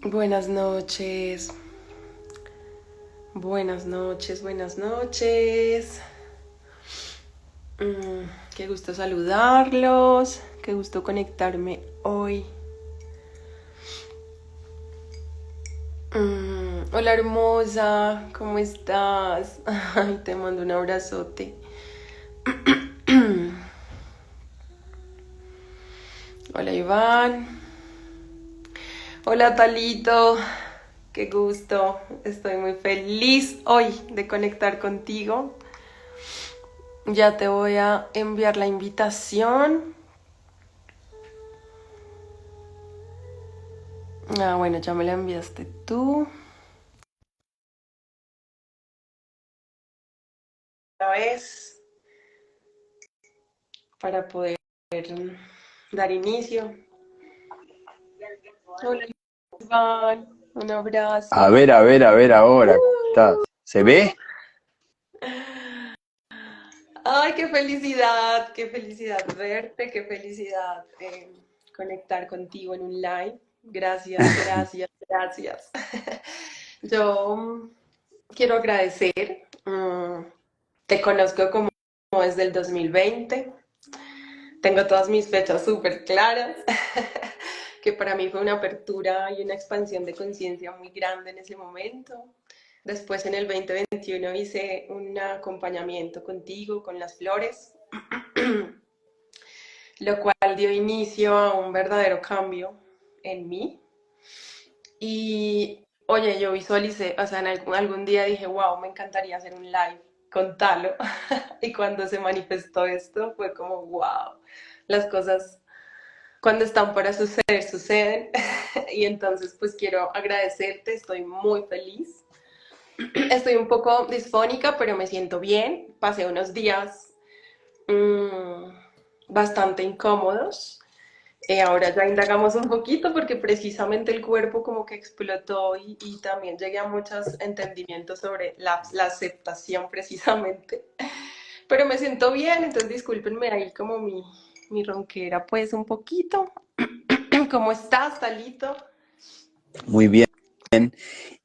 Buenas noches, buenas noches, buenas noches. Qué gusto saludarlos, qué gusto conectarme hoy. Hola hermosa, ¿cómo estás? Ay, te mando un abrazote. Hola Iván. Hola Talito. Qué gusto. Estoy muy feliz hoy de conectar contigo. Ya te voy a enviar la invitación. Bueno, ya me la enviaste tú. Una vez para poder dar inicio. Hola, Iván. Un A abrazo. ver, a ver, a ver ahora, ¿cómo estás? ¿Se ve? Ay, qué felicidad verte, qué felicidad conectar contigo en un live. Gracias, gracias, gracias. Yo quiero agradecer. Te conozco como desde el 2020. Tengo todas mis fechas súper claras, que para mí fue una apertura y una expansión de conciencia muy grande en ese momento. Después en el 2021 hice un acompañamiento contigo con las flores, lo cual dio inicio a un verdadero cambio en mí. Y oye, yo visualicé, o sea, en algún día dije, wow, me encantaría hacer un live con Talo. Y cuando se manifestó esto fue como, wow, las cosas cuando están para suceder, suceden. Y entonces pues quiero agradecerte, estoy muy feliz. Estoy un poco disfónica, pero me siento bien. Pasé unos días mmm, bastante incómodos. Ahora ya indagamos un poquito porque precisamente el cuerpo como que explotó y también llegué a muchos entendimientos sobre la aceptación precisamente. Pero me siento bien, entonces discúlpenme ahí como mi ronquera pues un poquito. ¿Cómo estás, Talito? Muy bien.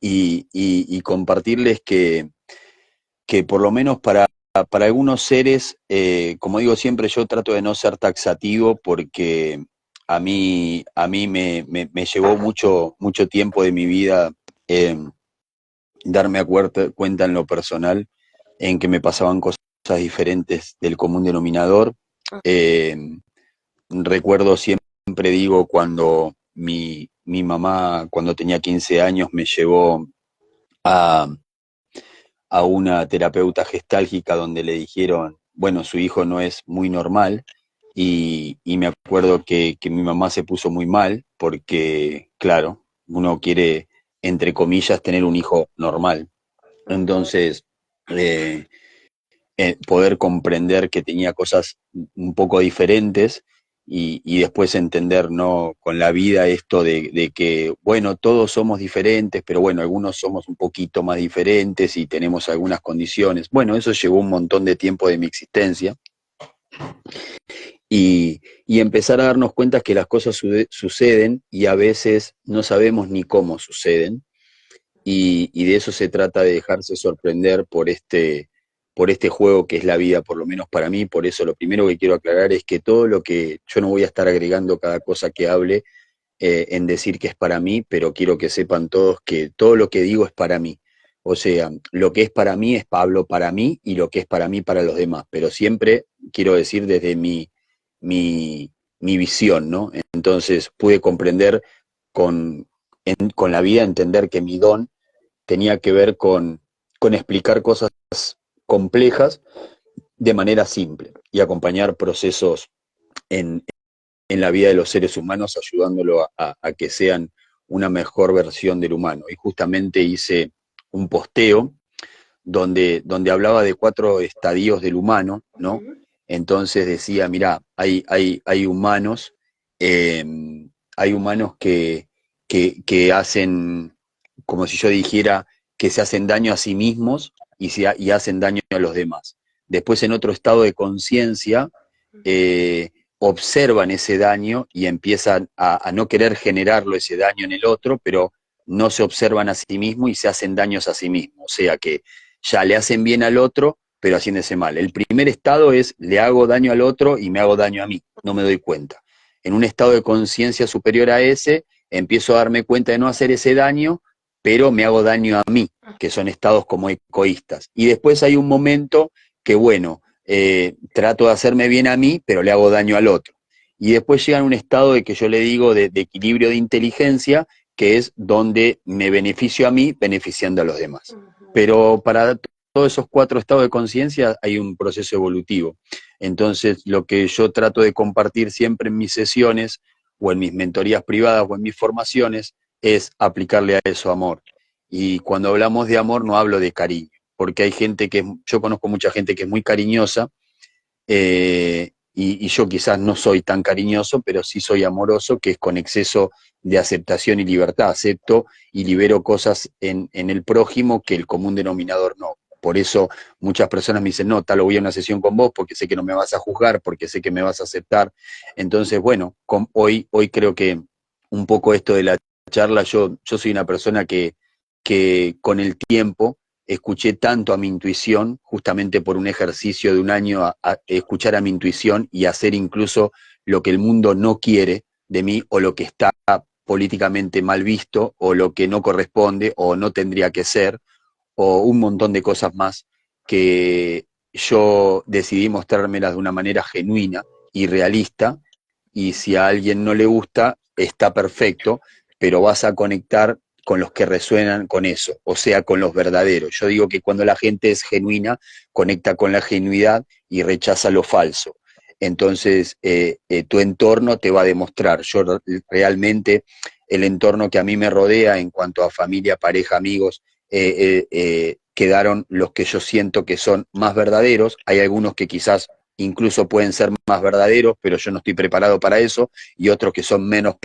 Y compartirles que por lo menos para algunos seres, como digo siempre, yo trato de no ser taxativo porque a mí me llevó mucho tiempo de mi vida eh, darme cuenta en lo personal en que me pasaban cosas diferentes del común denominador. Eh, Recuerdo siempre digo cuando mi mamá, cuando tenía 15 años, me llevó a, a una terapeuta gestálgica donde le dijeron, bueno, su hijo no es muy normal, y me acuerdo que mi mamá se puso muy mal porque, claro, uno quiere, entre comillas, tener un hijo normal. Ujú. Entonces, eh, poder comprender que tenía cosas un poco diferentes y después entender, ¿no? Con la vida esto de que, bueno, todos somos diferentes, pero bueno, algunos somos un poquito más diferentes y tenemos algunas condiciones. Bueno, eso llevó un montón de tiempo de mi existencia y empezar a darnos cuenta que las cosas suceden y a veces no sabemos ni cómo suceden y de eso se trata, de dejarse sorprender por este juego que es la vida, por lo menos para mí. Por eso lo primero que quiero aclarar es que todo lo que yo no voy a estar agregando cada cosa que hable en decir que es para mí, pero quiero que sepan todos que todo lo que digo es para mí. O sea, lo que es para mí es Pablo para mí y lo que es para mí para los demás, pero siempre quiero decir desde mi visión, ¿no? Entonces pude comprender con, con la vida, entender que mi don tenía que ver con explicar cosas complejas de manera simple y acompañar procesos en, en la vida de los seres humanos, ayudándolo a que sean una mejor versión del humano. Y justamente hice un posteo donde hablaba de 4 estadios del humano, ¿no? Ujú. Entonces decía, mira, eh, hay humanos que hacen, como si yo dijera, que se hacen daño a sí mismos y hacen daño a los demás. Después, en otro estado de conciencia, eh, observan ese daño y empiezan a no querer generarlo ese daño en el otro, pero no se observan a sí mismos y se hacen daños a sí mismos. O sea que ya le hacen bien al otro, pero haciéndose mal. El primer estado es le hago daño al otro y me hago daño a mí, no me doy cuenta. En un estado de conciencia superior a ese, empiezo a darme cuenta de no hacer ese daño, pero me hago daño a mí, que son estados como egoístas. Y después hay un momento que, bueno, trato de hacerme bien a mí, pero le hago daño al otro. Y después llega un estado de que yo le digo de equilibrio de inteligencia, que es donde me beneficio a mí beneficiando a los demás. Ujú. Pero para todos esos cuatro estados de conciencia hay un proceso evolutivo. Entonces, lo que yo trato de compartir siempre en mis sesiones o en mis mentorías privadas o en mis formaciones es aplicarle a eso amor. Y cuando hablamos de amor no hablo de cariño, porque hay gente yo conozco mucha gente que es muy cariñosa, y yo quizás no soy tan cariñoso, pero sí soy amoroso, que es con exceso de aceptación y libertad. Acepto y libero cosas en el prójimo que el común denominador no. Por eso muchas personas me dicen, no, tal, voy a una sesión con vos porque sé que no me vas a juzgar, porque sé que me vas a aceptar. Entonces, bueno, hoy creo que un poco esto de la charla, yo soy una persona que con el tiempo escuché tanto a mi intuición, justamente por un ejercicio de un año, a escuchar a mi intuición y hacer incluso lo que el mundo no quiere de mí o lo que está políticamente mal visto o lo que no corresponde o no tendría que ser o un montón de cosas más que yo decidí mostrármelas de una manera genuina y realista, y si a alguien no le gusta, está perfecto, pero vas a conectar con los que resuenan con eso, o sea, con los verdaderos. Yo digo que cuando la gente es genuina, conecta con la genuidad y rechaza lo falso. Entonces, tu entorno te va a demostrar. Yo realmente, el entorno que a mí me rodea en cuanto a familia, pareja, amigos, quedaron los que yo siento que son más verdaderos. Hay algunos que quizás incluso pueden ser más verdaderos, pero yo no estoy preparado para eso, y otros que son menos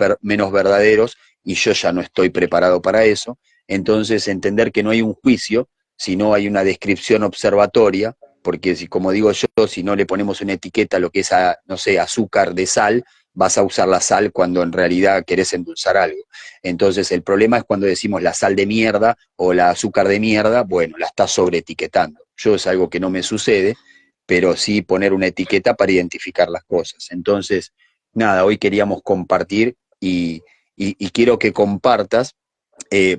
verdaderos y yo ya no estoy preparado para eso. Entonces, entender que no hay un juicio, sino hay una descripción observatoria, porque si, como digo yo, si no le ponemos una etiqueta a lo que es, no sé, azúcar de sal, vas a usar la sal cuando en realidad querés endulzar algo. Entonces, el problema es cuando decimos la sal de mierda o la azúcar de mierda, bueno, la estás sobreetiquetando. Yo es algo que no me sucede, pero sí poner una etiqueta para identificar las cosas. Entonces, nada, hoy queríamos compartir y quiero que compartas, eh,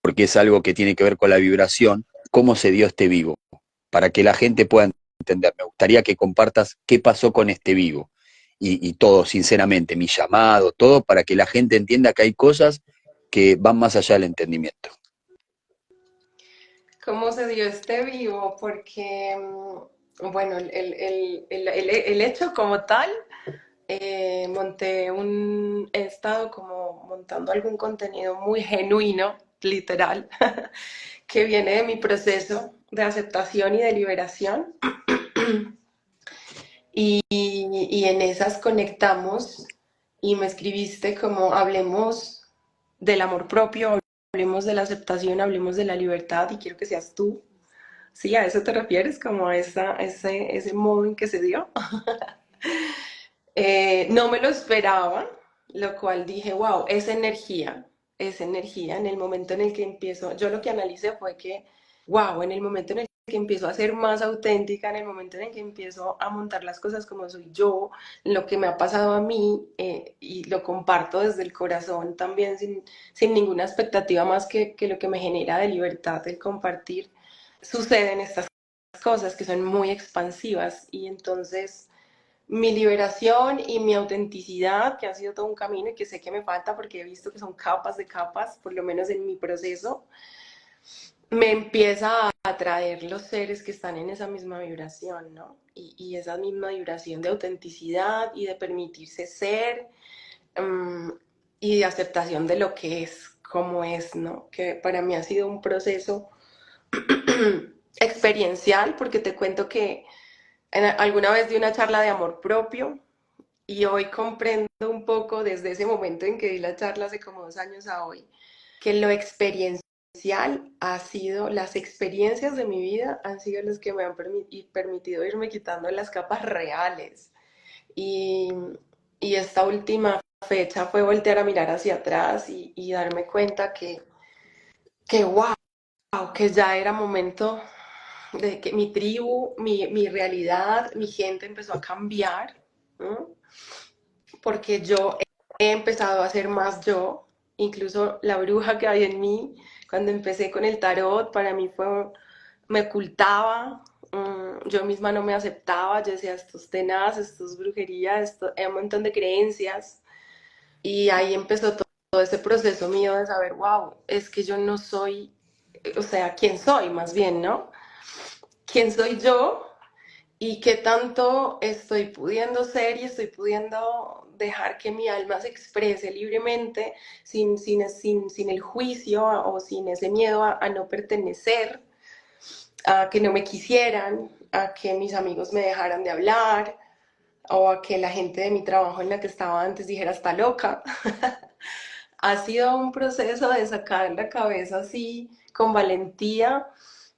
porque es algo que tiene que ver con la vibración, cómo se dio este vivo, para que la gente pueda entender. Me gustaría que compartas qué pasó con este vivo y todo, sinceramente, mi llamado, todo, para que la gente entienda que hay cosas que van más allá del entendimiento. ¿Cómo se dio este vivo? Porque, bueno, el hecho como tal, he estado como montando algún contenido muy genuino, literal, que viene de mi proceso de aceptación y de liberación. Y en esas conectamos y me escribiste como hablemos del amor propio, hablemos de la aceptación, hablemos de la libertad y quiero que seas tú. Sí, a eso te refieres, como a ese modo en que se dio. No me lo esperaba, lo cual dije, wow, es energía en el momento en el que empiezo. Yo lo que analicé fue que, wow, en el momento en el que empiezo a ser más auténtica, en el momento en el que empiezo a montar las cosas como soy yo, lo que me ha pasado a mí, y lo comparto desde el corazón también sin ninguna expectativa más que lo que me genera de libertad el compartir, suceden estas cosas que son muy expansivas y entonces mi liberación y mi autenticidad, que ha sido todo un camino y que sé que me falta porque he visto que son capas de capas, por lo menos en mi proceso, me empieza a atraer los seres que están en esa misma vibración, ¿no? Y esa misma vibración de autenticidad y de permitirse ser, um, y de aceptación de lo que es, como es, ¿no? Que para mí ha sido un proceso experiencial, porque te cuento que alguna vez di una charla de amor propio y hoy comprendo un poco desde ese momento en que di la charla hace como 2 años a hoy, que lo experiencial ha sido, las experiencias de mi vida han sido las que me han permitido irme quitando las capas reales. Y, y esta última fecha fue voltear a mirar hacia atrás y darme cuenta que wow, que ya era momento de que mi tribu, mi realidad, mi gente empezó a cambiar, ¿no? Porque yo he empezado a ser más yo, incluso la bruja que hay en mí, cuando empecé con el tarot, para mí fue, me ocultaba, yo misma no me aceptaba, yo decía, esto es tenaz, esto es brujería, esto, hay un montón de creencias, y ahí empezó todo ese proceso mío de saber, wow, es que yo no soy, o sea, quién soy más bien, ¿no? ¿Quién soy yo? Y qué tanto estoy pudiendo ser y estoy pudiendo dejar que mi alma se exprese libremente sin el juicio o sin ese miedo a no pertenecer, a que no me quisieran, a que mis amigos me dejaran de hablar o a que la gente de mi trabajo en la que estaba antes dijera está loca. Ha sido un proceso de sacar la cabeza así con valentía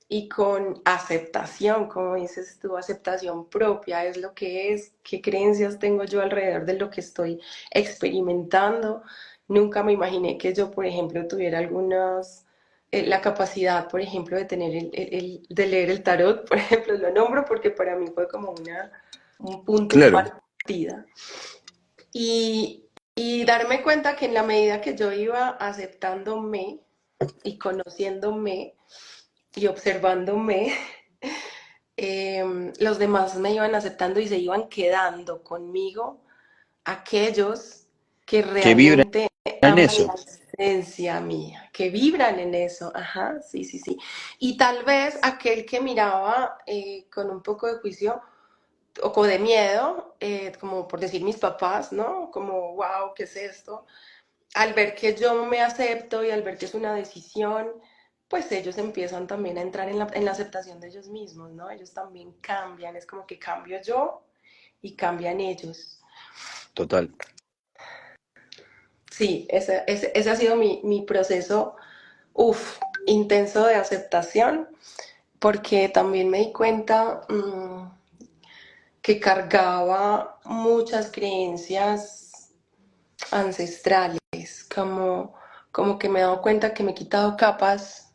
y con aceptación, como dices tú, aceptación propia es lo que es, qué creencias tengo yo alrededor de lo que estoy experimentando. Nunca me imaginé que yo, por ejemplo, tuviera algunas, la capacidad, por ejemplo, de tener de leer el tarot, por ejemplo, lo nombro porque para mí fue como un punto de Claro, partida. Y darme cuenta que en la medida que yo iba aceptándome y conociéndome y observándome, los demás me iban aceptando y se iban quedando conmigo aquellos que que vibran realmente en aman eso. la esencia mía, que vibran en eso, ajá, sí, sí, sí. Y tal vez aquel que miraba con un poco de juicio o de miedo, como por decir mis papás, ¿no? Como, wow, ¿qué es esto? Al ver que yo me acepto y al ver que es una decisión, pues ellos empiezan también a entrar en la aceptación de ellos mismos, ¿no? Ellos también cambian, es como que cambio yo y cambian ellos. Total. Sí, ese ha sido mi proceso, uff, intenso de aceptación, porque también me di cuenta que cargaba muchas creencias ancestrales, como que me he dado cuenta que me he quitado capas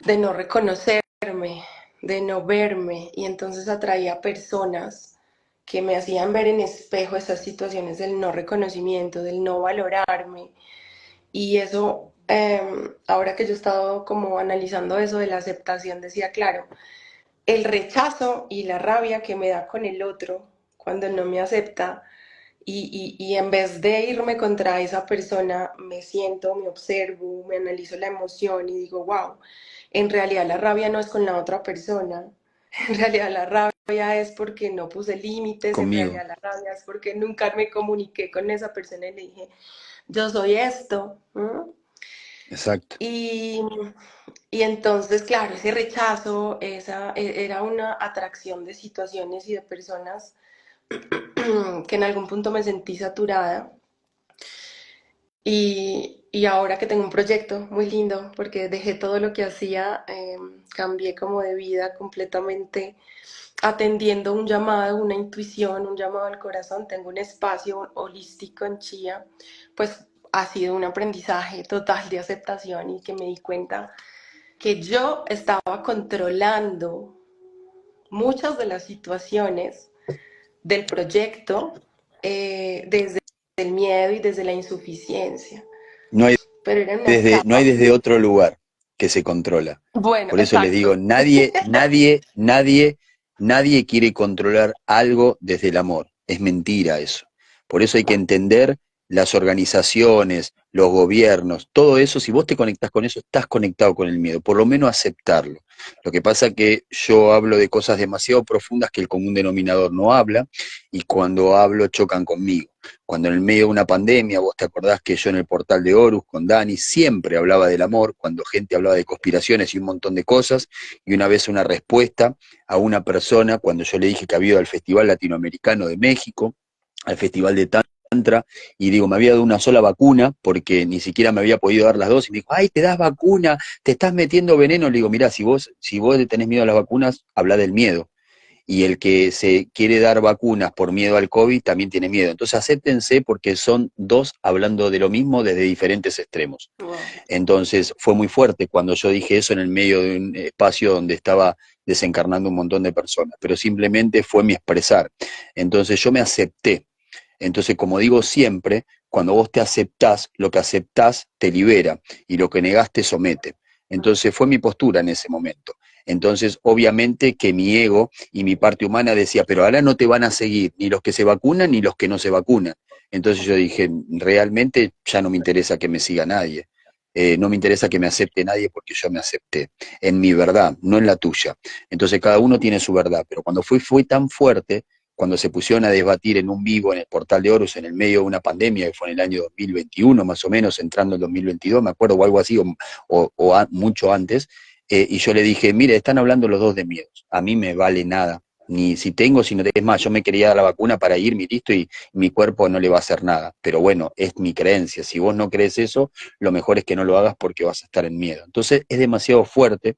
de no reconocerme, de no verme, y entonces atraía personas que me hacían ver en espejo esas situaciones del no reconocimiento, del no valorarme, y eso, ahora que yo he estado como analizando eso de la aceptación, decía, claro, el rechazo y la rabia que me da con el otro cuando no me acepta, y en vez de irme contra esa persona, me siento, me observo, me analizo la emoción y digo, wow, en realidad la rabia no es con la otra persona, en realidad la rabia es porque no puse límites, en Conmigo. realidad la rabia es porque nunca me comuniqué con esa persona y le dije, yo soy esto. ¿No? Exacto. Y, y entonces, claro, ese rechazo, era una atracción de situaciones y de personas que en algún punto me sentí saturada. Y ahora que tengo un proyecto muy lindo, porque dejé todo lo que hacía, cambié como de vida completamente, atendiendo un llamado, una intuición, un llamado al corazón. Tengo un espacio holístico en Chía, pues ha sido un aprendizaje total de aceptación y que me di cuenta que yo estaba controlando muchas de las situaciones del proyecto desde el miedo y desde la insuficiencia. No hay Pero era una no hay capa. desde otro lugar que se controla. Bueno, Por eso les exacto. digo, nadie quiere controlar algo desde el amor. Es mentira eso. Por eso hay que entender las organizaciones, los gobiernos, todo eso, si vos te conectás con eso, estás conectado con el miedo, por lo menos aceptarlo. Lo que pasa que yo hablo de cosas demasiado profundas que el común denominador no habla, y cuando hablo chocan conmigo. Cuando en el medio de una pandemia, vos te acordás que yo en el portal de Horus con Dani siempre hablaba del amor, cuando gente hablaba de conspiraciones y un montón de cosas, y una vez una respuesta a una persona, cuando yo le dije que había ido al Festival Latinoamericano de México, al Festival de Tantra, y digo, me había dado una sola vacuna, porque ni siquiera me había podido dar las dos, y me dijo, ay, te das vacuna, te estás metiendo veneno. Le digo, mirá, si vos le tenés miedo a las vacunas, habla del miedo. y el que se quiere dar vacunas por miedo al COVID también tiene miedo. Entonces acéptense porque son dos hablando de lo mismo desde diferentes extremos. Wow. Entonces fue muy fuerte cuando yo dije eso en el medio de un espacio donde estaba desencarnando un montón de personas, pero simplemente fue mi expresar. Entonces yo me acepté. Entonces, como digo siempre, cuando vos te aceptás, lo que aceptás te libera y lo que negás te somete. Entonces fue mi postura en ese momento. Entonces, obviamente que mi ego y mi parte humana decía, pero ahora no te van a seguir ni los que se vacunan ni los que no se vacunan. Entonces yo dije, realmente ya no me interesa que me siga nadie. No me interesa que me acepte nadie porque yo me acepté, en mi verdad, no en la tuya. Entonces cada uno tiene su verdad, pero cuando fue tan fuerte, cuando se pusieron a debatir en un vivo en el Portal de Horus en el medio de una pandemia, que fue en el año 2021 más o menos, entrando en 2022, me acuerdo, o algo así, mucho antes, y yo le dije, mire, están hablando los dos de miedos, a mí me vale nada, ni si tengo, si no tengo, es más, yo me quería dar la vacuna para irme listo y mi cuerpo no le va a hacer nada, pero bueno, es mi creencia, si vos no crees eso, lo mejor es que no lo hagas porque vas a estar en miedo. Entonces es demasiado fuerte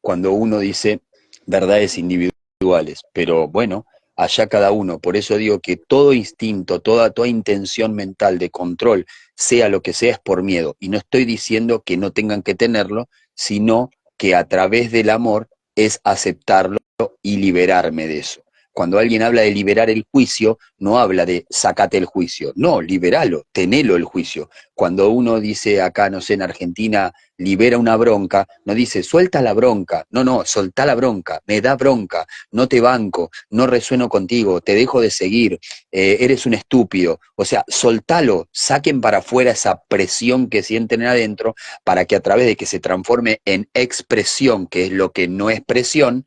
cuando uno dice verdades individuales, pero bueno, allá cada uno. Por eso digo que todo instinto, toda intención mental de control, sea lo que sea, es por miedo. Y no estoy diciendo que no tengan que tenerlo, sino que a través del amor es aceptarlo y liberarme de eso. Cuando alguien habla de liberar el juicio, no habla de sacate el juicio, no, liberalo, tenelo el juicio. Cuando uno dice acá, no sé, en Argentina, libera una bronca, no dice suelta la bronca, no, no, soltá la bronca, me da bronca, no te banco, no resueno contigo, te dejo de seguir, eres un estúpido. O sea, soltalo, saquen para afuera esa presión que sienten adentro para que a través de que se transforme en expresión, que es lo que no es presión,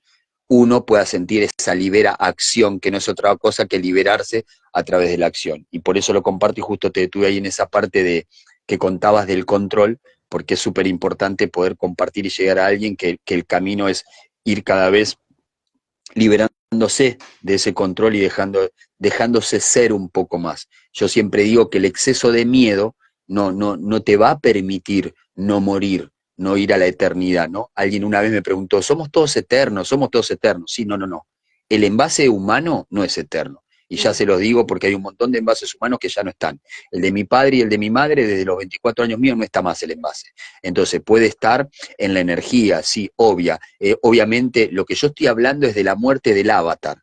uno pueda sentir esa libera acción, que no es otra cosa que liberarse a través de la acción. Y por eso lo comparto y justo te detuve ahí en esa parte de que contabas del control, porque es súper importante poder compartir y llegar a alguien que el camino es ir cada vez liberándose de ese control y dejándose ser un poco más. Yo siempre digo que el exceso de miedo no te va a permitir no morir, no ir a la eternidad, ¿no? Alguien una vez me preguntó, ¿somos todos eternos? ¿Somos todos eternos? Sí, no, no, no. El envase humano no es eterno. Y ya se los digo porque hay un montón de envases humanos que ya no están. El de mi padre y el de mi madre, desde los 24 años míos, no está más el envase. Entonces puede estar en la energía, sí, obvia. Obviamente lo que yo estoy hablando es de la muerte del avatar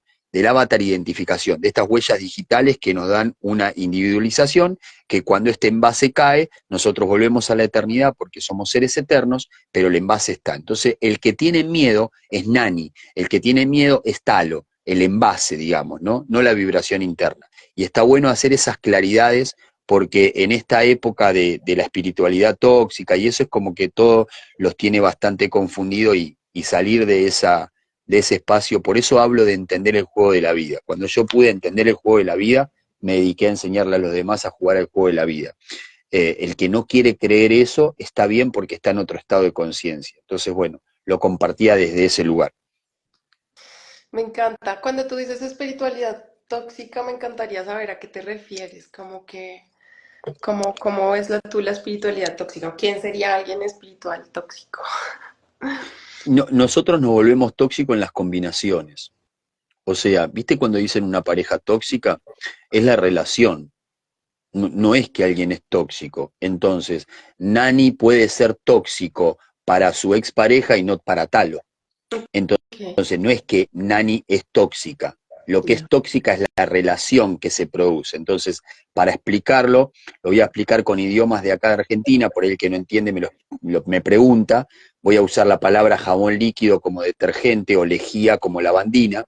identificación, de estas huellas digitales que nos dan una individualización, que cuando este envase cae, nosotros volvemos a la eternidad porque somos seres eternos, pero el envase está. Entonces, el que tiene miedo es Nani, el que tiene miedo es Talo, el envase, digamos, ¿no? No la vibración interna. Y está bueno hacer esas claridades porque en esta época de la espiritualidad tóxica y eso es como que todo los tiene bastante confundido y salir de ese espacio. Por eso hablo de entender el juego de la vida. Cuando yo pude entender el juego de la vida, me dediqué a enseñarle a los demás a jugar al juego de la vida. El que no quiere creer eso está bien porque está en otro estado de conciencia. Entonces, bueno, lo compartía desde ese lugar. Me encanta. Cuando tú dices espiritualidad tóxica, me encantaría saber a qué te refieres, como que, cómo es tú la espiritualidad tóxica, quién sería alguien espiritual tóxico. No, nosotros nos volvemos tóxicos en las combinaciones. O sea, ¿viste cuando dicen una pareja tóxica? Es la relación. No es que alguien es tóxico. Entonces, Nani puede ser tóxico para su expareja y no para Talo. Ok, Entonces, no es que Nani es tóxica. Lo que es ya. tóxica es la relación que se produce. Entonces, para explicarlo, lo voy a explicar con idiomas de acá de Argentina, por el que no entiende me pregunta. Voy a usar la palabra jabón líquido como detergente o lejía como lavandina.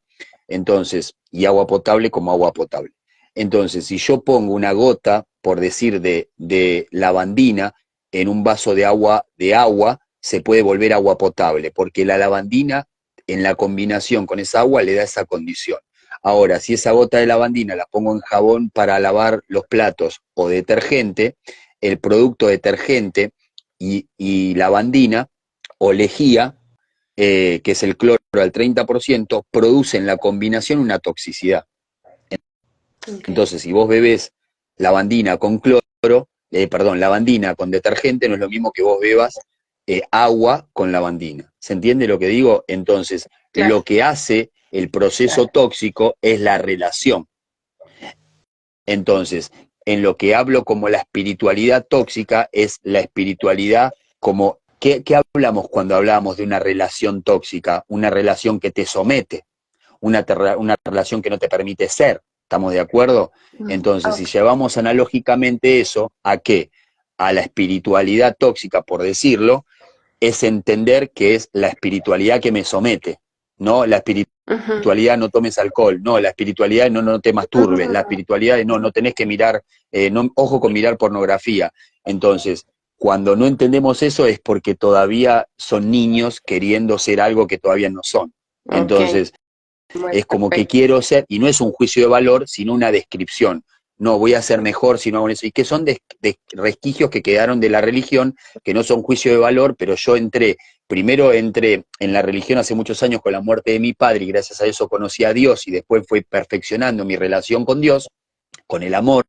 Entonces, y agua potable como agua potable. Entonces, si yo pongo una gota, por decir, de lavandina en un vaso de agua, se puede volver agua potable, porque la lavandina en la combinación con esa agua le da esa condición. Ahora, si esa gota de lavandina la pongo en jabón para lavar los platos o detergente, el producto detergente y lavandina o lejía, que es el cloro al 30%, producen la combinación una toxicidad. Ok, Entonces, si vos bebés lavandina con cloro, lavandina con detergente, no es lo mismo que vos bebas agua con lavandina. ¿Se entiende lo que digo? Entonces, claro. lo que hace el proceso Claro. tóxico es la relación. Entonces, en lo que hablo como la espiritualidad tóxica es la espiritualidad como, ¿qué hablamos cuando hablamos de una relación tóxica? Una relación que te somete, una relación que no te permite ser. ¿Estamos de acuerdo? Entonces, si Ok. llevamos analógicamente eso, ¿a qué? A la espiritualidad tóxica, por decirlo, es entender que es la espiritualidad que me somete, no la Ujú, espiritualidad no tomes alcohol, no, la espiritualidad no te masturbes, la ujú. espiritualidad no tenés que mirar, no, ojo con mirar pornografía. Entonces, cuando no entendemos eso es porque todavía son niños queriendo ser algo que todavía no son. Ok, Entonces, bueno, es como que perfecto. quiero ser, y no es un juicio de valor, sino una descripción. No, voy a ser mejor si no hago eso. Y que son de resquigios que quedaron de la religión, que no son juicio de valor, pero yo primero entré en la religión hace muchos años con la muerte de mi padre, y gracias a eso conocí a Dios, y después fui perfeccionando mi relación con Dios, con el amor,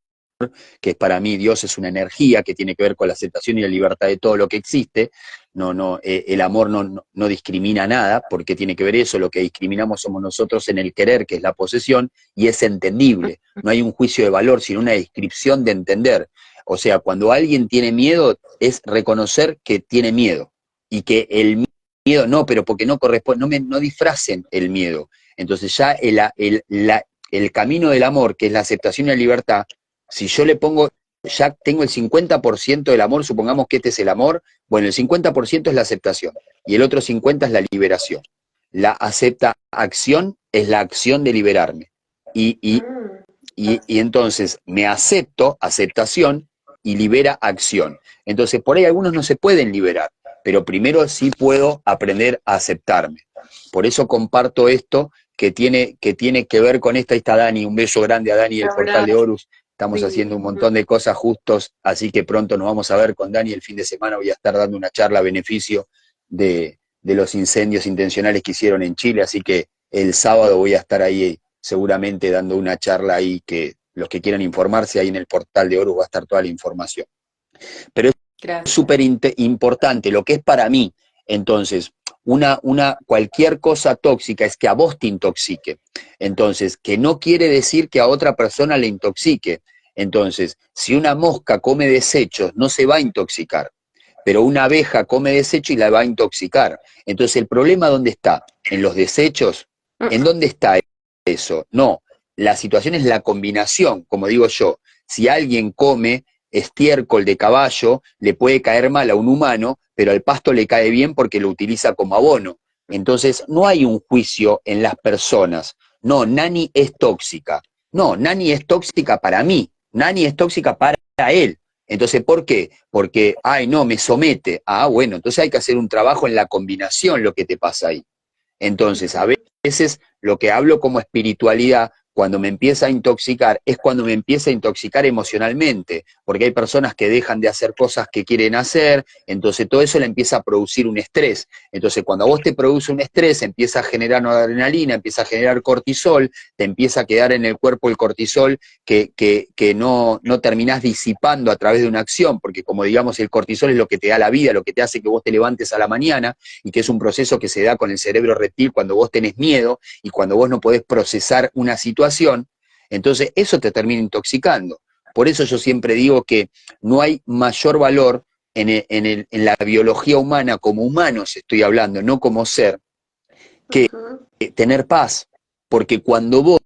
que para mí Dios es una energía que tiene que ver con la aceptación y la libertad de todo lo que existe. El amor no discrimina nada, porque tiene que ver eso, lo que discriminamos somos nosotros en el querer, que es la posesión, y es entendible. No hay un juicio de valor, sino una descripción de entender. O sea, cuando alguien tiene miedo, es reconocer que tiene miedo, y que el miedo, no, pero porque no corresponde, no disfracen el miedo. Entonces ya el camino del amor, que es la aceptación y la libertad, si yo le pongo, ya tengo el 50% del amor, supongamos que este es el amor, bueno, el 50% es la aceptación y el otro 50% es la liberación. La acepta acción es la acción de liberarme. Y, y, Mm, y entonces me acepto, aceptación, y libera acción. Entonces, por ahí algunos no se pueden liberar, pero primero sí puedo aprender a aceptarme. Por eso comparto esto que tiene que ver con esta. Ahí está Dani, un beso grande a Dani del portal de abrazo. Horus. Estamos haciendo un Ujú. montón de cosas justos, así que pronto nos vamos a ver con Dani. El fin de semana voy a estar dando una charla a beneficio de los incendios intencionales que hicieron en Chile, así que el sábado voy a estar ahí seguramente dando una charla ahí, que los que quieran informarse, ahí en el portal de Horus va a estar toda la información. Pero es Gracias. súper importante lo que es para mí. Entonces, cualquier cosa tóxica es que a vos te intoxique. Entonces, que no quiere decir que a otra persona le intoxique. Entonces, si una mosca come desechos, no se va a intoxicar, pero una abeja come desecho y la va a intoxicar. Entonces, ¿el problema dónde está? ¿En los desechos? ¿En Mm, dónde está eso? No, la situación es la combinación, como digo yo. Si alguien come estiércol de caballo, le puede caer mal a un humano, pero al pasto le cae bien porque lo utiliza como abono. Entonces, no hay un juicio en las personas. No, Nani es tóxica. No, Nani es tóxica para mí. Nani es tóxica para él. Entonces, ¿por qué? Porque, ay, no, me somete. Ah, bueno, entonces hay que hacer un trabajo en la combinación, lo que te pasa ahí. Entonces, a ujú. veces lo que hablo como espiritualidad, cuando me empieza a intoxicar, es cuando me empieza a intoxicar emocionalmente, porque hay personas que dejan de hacer cosas que quieren hacer, entonces todo eso le empieza a producir un estrés. Entonces, cuando a vos te produce un estrés, empieza a generar adrenalina, empieza a generar cortisol, te empieza a quedar en el cuerpo el cortisol que no terminás disipando a través de una acción, porque como digamos, el cortisol es lo que te da la vida, lo que te hace que vos te levantes a la mañana, y que es un proceso que se da con el cerebro reptil cuando vos tenés miedo y cuando vos no podés procesar una situación. Entonces eso te termina intoxicando. Por eso yo siempre digo que no hay mayor valor en la biología humana, como humanos estoy hablando, no como ser, que Ujú. tener paz. Porque cuando vos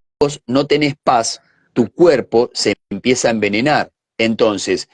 no tenés paz, tu cuerpo se empieza a envenenar. Entonces,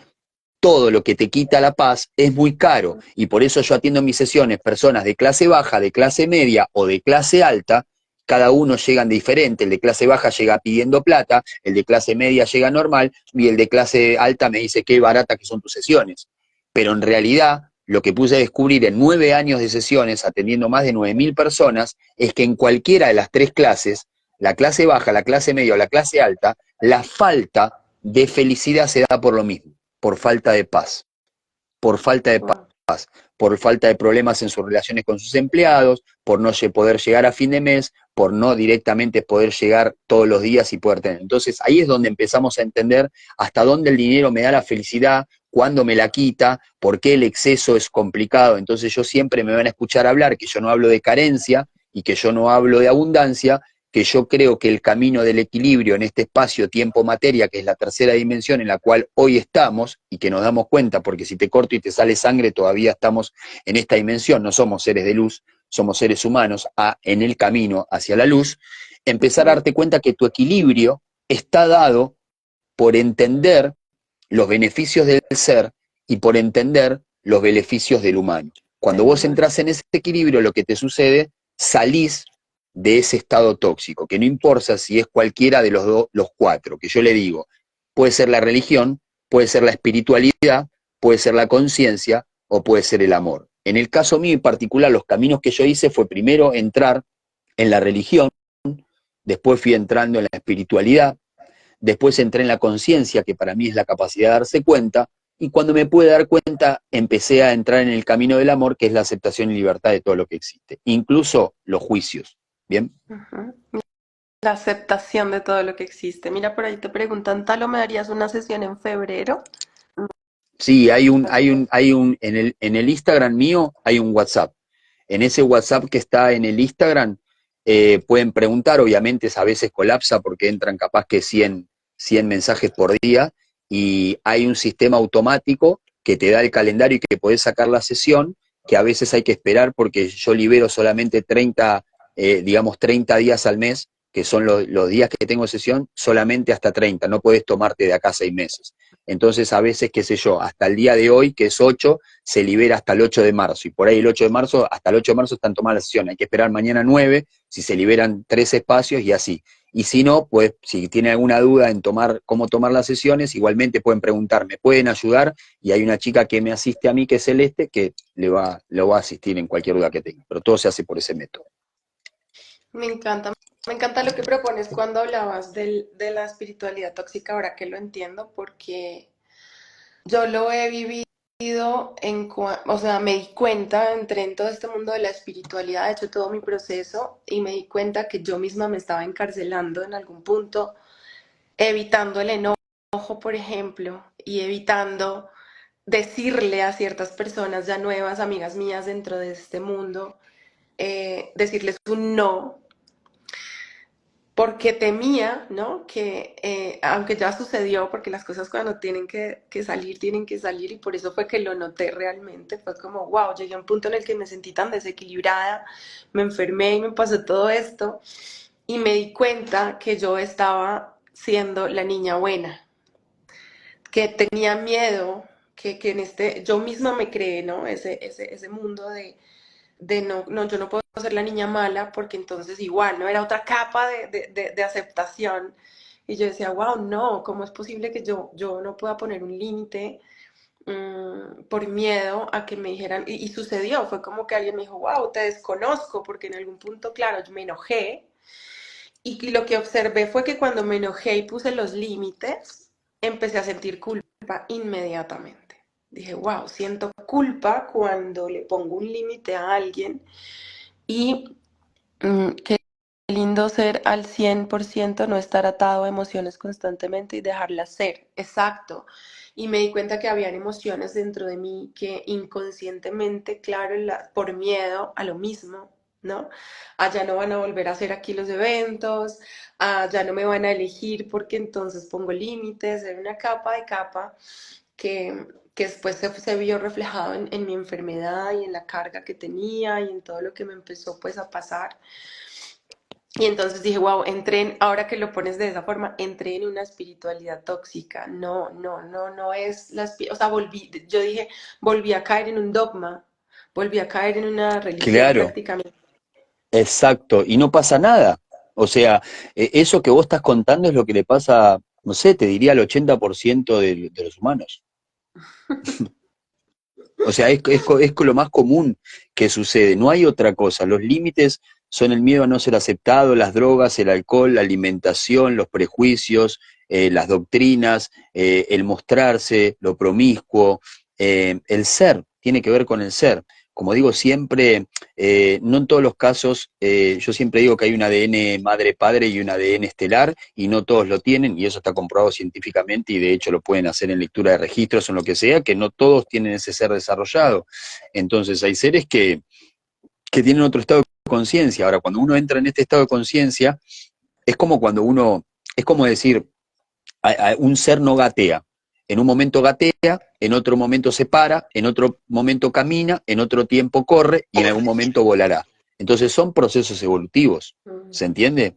todo lo que te quita la paz es muy caro, y por eso yo atiendo en mis sesiones personas de clase baja, de clase media o de clase alta. Cada uno llegan de diferente. El de clase baja llega pidiendo plata, el de clase media llega normal, y el de clase alta me dice qué barata que son tus sesiones. Pero en realidad lo que puse a descubrir en 9 años de sesiones, atendiendo más de 9.000 personas, es que en cualquiera de las tres clases, la clase baja, la clase media o la clase alta, la falta de felicidad se da por lo mismo, por falta de paz, por falta de Wow. paz, por falta de problemas en sus relaciones con sus empleados, por no poder llegar a fin de mes, por no directamente poder llegar todos los días y poder tener. Entonces ahí es donde empezamos a entender hasta dónde el dinero me da la felicidad, cuándo me la quita, por qué el exceso es complicado. Entonces yo siempre me van a escuchar hablar que yo no hablo de carencia y que yo no hablo de abundancia, que yo creo que el camino del equilibrio en este espacio tiempo-materia, que es la tercera dimensión en la cual hoy estamos, y que nos damos cuenta, porque si te corto y te sale sangre, todavía estamos en esta dimensión, no somos seres de luz, somos seres humanos en el camino hacia la luz, empezar a Ujú. darte cuenta que tu equilibrio está dado por entender los beneficios del ser y por entender los beneficios del humano. Cuando Del vos humano. entras en ese equilibrio, lo que te sucede, salís de ese estado tóxico, que no importa si es cualquiera de los cuatro, que yo le digo, puede ser la religión, puede ser la espiritualidad, puede ser la conciencia o puede ser el amor. En el caso mío en particular, los caminos que yo hice fue primero entrar en la religión, después fui entrando en la espiritualidad, después entré en la conciencia, que para mí es la capacidad de darse cuenta, y cuando me pude dar cuenta, empecé a entrar en el camino del amor, que es la aceptación y libertad de todo lo que existe, incluso los juicios. ¿Bien? Ujú. La aceptación de todo lo que existe. Mira, por ahí te preguntan, ¿Talo, me darías una sesión en febrero? Sí, en el Instagram mío hay un WhatsApp. En ese WhatsApp que está en el Instagram, pueden preguntar, obviamente a veces colapsa porque entran capaz que 100 mensajes por día, y hay un sistema automático que te da el calendario y que podés sacar la sesión, que a veces hay que esperar porque yo libero solamente 30, digamos 30 días al mes, que son los días que tengo sesión, solamente hasta 30, no podés tomarte de acá 6 meses. Entonces a veces, qué sé yo, hasta el día de hoy, que es 8, se libera hasta el 8 de marzo, y por ahí el 8 de marzo, hasta el 8 de marzo están tomadas las sesiones, hay que esperar mañana 9, si se liberan 3 espacios y así. Y si no, pues si tienen alguna duda en cómo tomar las sesiones, igualmente pueden preguntar, me pueden ayudar, y hay una chica que me asiste a mí, que es Celeste, que lo va a asistir en cualquier duda que tenga, pero todo se hace por ese método. Me encanta. Me encanta lo que propones cuando hablabas de la espiritualidad tóxica, ahora que lo entiendo, porque yo lo he vivido o sea, me di cuenta, entré en todo este mundo de la espiritualidad, he hecho todo mi proceso y me di cuenta que yo misma me estaba encarcelando en algún punto, evitando el enojo, por ejemplo, y evitando decirle a ciertas personas ya nuevas, amigas mías dentro de este mundo, decirles un no, porque temía, ¿no? Que aunque ya sucedió, porque las cosas cuando tienen que salir, y por eso fue que lo noté realmente, fue como, wow, llegué a un punto en el que me sentí tan desequilibrada, me enfermé y me pasó todo esto, y me di cuenta que yo estaba siendo la niña buena, que tenía miedo, que en yo misma me creé, ¿no? Ese mundo de no, no, yo no puedo ser la niña mala porque entonces igual, ¿no? Era otra capa de aceptación. Y yo decía, wow, no, ¿cómo es posible que yo no pueda poner un límite por miedo a que me dijeran? Y sucedió, fue como que alguien me dijo, wow, te desconozco, porque en algún punto, claro, yo me enojé. Y lo que observé fue que cuando me enojé y puse los límites, empecé a sentir culpa inmediatamente. Dije, wow, siento culpa cuando le pongo un límite a alguien y qué lindo ser al 100%, no estar atado a emociones constantemente y dejarlas ser. Exacto. Y me di cuenta que habían emociones dentro de mí que inconscientemente, claro, por miedo a lo mismo, ¿no? Allá no van a volver a hacer aquí los eventos, allá no me van a elegir porque entonces pongo límites, era una capa de capa que después se vio reflejado en mi enfermedad y en la carga que tenía y en todo lo que me empezó pues a pasar. Y entonces dije, wow, ahora que lo pones de esa forma, entré en una espiritualidad tóxica. No, no, no, no es o sea, yo dije, volví a caer en un dogma, volví a caer en una religión Claro, prácticamente. exacto, y no pasa nada. O sea, eso que vos estás contando es lo que le pasa, no sé, te diría al 80% de los humanos. O sea, es lo más común que sucede, no hay otra cosa. Los límites son el miedo a no ser aceptado, las drogas, el alcohol, la alimentación, los prejuicios, las doctrinas, el mostrarse, lo promiscuo, el ser, tiene que ver con el ser. Como digo siempre, no en todos los casos, yo siempre digo que hay un ADN madre-padre y un ADN estelar, y no todos lo tienen, y eso está comprobado científicamente, y de hecho lo pueden hacer en lectura de registros o en lo que sea, que no todos tienen ese ser desarrollado. Entonces hay seres que tienen otro estado de conciencia. Ahora, cuando uno entra en este estado de conciencia, es como cuando uno, es como decir, un ser no gatea. En un momento gatea, en otro momento se para, en otro momento camina, en otro tiempo corre y en algún momento volará. Entonces son procesos evolutivos, ¿se entiende?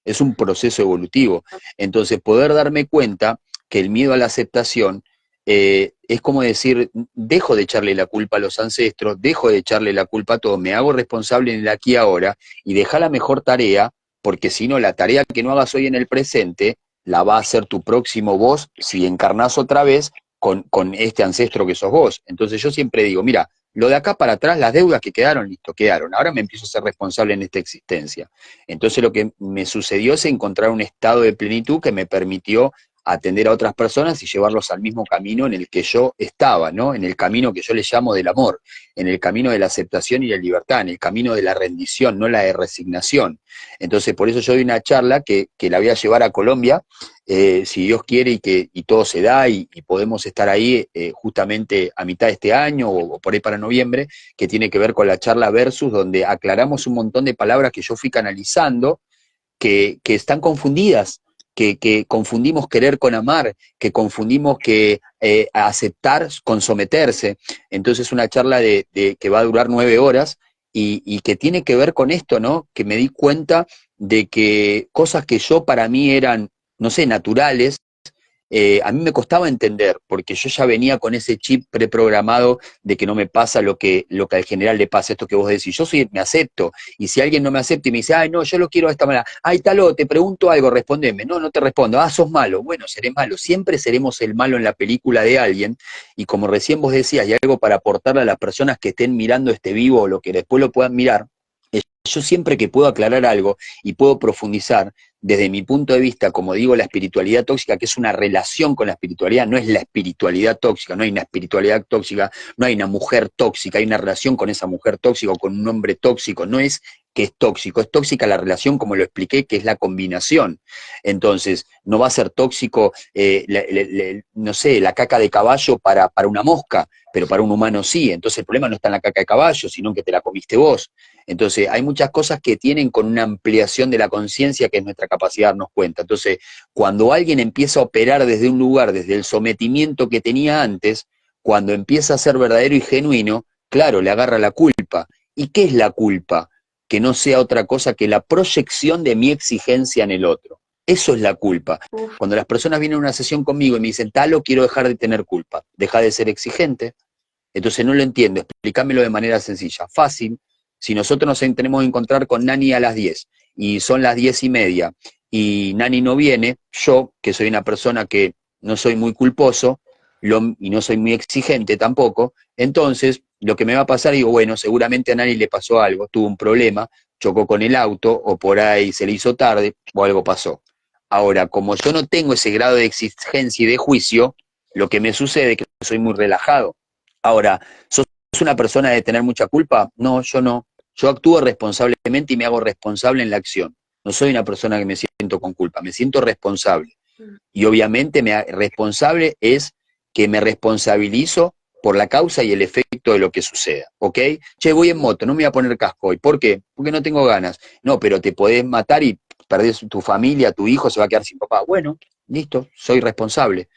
Es un proceso evolutivo. Entonces poder darme cuenta que el miedo a la aceptación es como decir, dejo de echarle la culpa a los ancestros, dejo de echarle la culpa a todo, me hago responsable en el aquí y ahora y deja la mejor tarea, porque si no, la tarea que no hagas hoy en el presente la va a hacer tu próximo vos si encarnás otra vez con este ancestro que sos vos. Entonces yo siempre digo, mira, lo de acá para atrás, las deudas que quedaron, listo, quedaron. Ahora me empiezo a ser responsable en esta existencia. Entonces lo que me sucedió es encontrar un estado de plenitud que me permitió atender a otras personas y llevarlos al mismo camino en el que yo estaba, ¿no? En el camino que yo le llamo del amor, en el camino de la aceptación y la libertad, en el camino de la rendición, no la de resignación. Entonces, por eso yo doy una charla que la voy a llevar a Colombia, si Dios quiere y todo se da y podemos estar ahí justamente a mitad de este año o por ahí para noviembre, que tiene que ver con la charla Versus, donde aclaramos un montón de palabras que yo fui canalizando, que están confundidas, que confundimos querer con amar, que confundimos que aceptar con someterse. Entonces una charla que va a durar 9 horas y que tiene que ver con esto, ¿no? Que me di cuenta de que cosas que yo para mí eran, no sé, naturales, a mí me costaba entender, porque yo ya venía con ese chip preprogramado de que no me pasa lo que al general le pasa, esto que vos decís, me acepto, y si alguien no me acepta y me dice, ay, no, yo lo quiero de esta manera, ay, talo, te pregunto algo, respondeme, no, no te respondo, sos malo, bueno, seré malo, siempre seremos el malo en la película de alguien, y como recién vos decías, y algo para aportarle a las personas que estén mirando este vivo o lo que después lo puedan mirar, yo siempre que puedo aclarar algo y puedo profundizar, desde mi punto de vista, como digo, la espiritualidad tóxica, que es una relación con la espiritualidad, no es la espiritualidad tóxica, no hay una espiritualidad tóxica, no hay una mujer tóxica, hay una relación con esa mujer tóxica o con un hombre tóxico, no es que es tóxica la relación, como lo expliqué, que es la combinación. Entonces, no va a ser tóxico, no sé, la caca de caballo para una mosca, pero para un humano sí. Entonces el problema no está en la caca de caballo, sino que te la comiste vos. Entonces, hay muchas cosas que tienen con una ampliación de la conciencia, que es nuestra capacidad de darnos cuenta. Entonces, cuando alguien empieza a operar desde un lugar, desde el sometimiento que tenía antes, cuando empieza a ser verdadero y genuino, claro, le agarra la culpa. ¿Y qué es la culpa? Que no sea otra cosa que la proyección de mi exigencia en el otro. Eso es la culpa. Uf, Cuando las personas vienen a una sesión conmigo y me dicen, Talo, quiero dejar de tener culpa, deja de ser exigente. Entonces no lo entiendo, explícamelo de manera sencilla, fácil. Si nosotros nos tenemos que encontrar con Nani a las 10 y son las 10:30 y Nani no viene, yo, que soy una persona que no soy muy culposo y no soy muy exigente tampoco, entonces lo que me va a pasar, digo, bueno, seguramente a Nani le pasó algo, tuvo un problema, chocó con el auto o por ahí se le hizo tarde o algo pasó. Ahora, como yo no tengo ese grado de exigencia y de juicio, lo que me sucede es que soy muy relajado. Ahora, ¿sos una persona de tener mucha culpa? No, yo no. Yo actúo responsablemente y me hago responsable en la acción. No soy una persona que me siento con culpa, me siento responsable. Y obviamente responsable es que me responsabilizo por la causa y el efecto de lo que suceda, ¿ok? Che, voy en moto, no me voy a poner casco hoy. ¿Por qué? Porque no tengo ganas. No, pero te podés matar y perdés tu familia, tu hijo se va a quedar sin papá. Bueno, listo, soy responsable.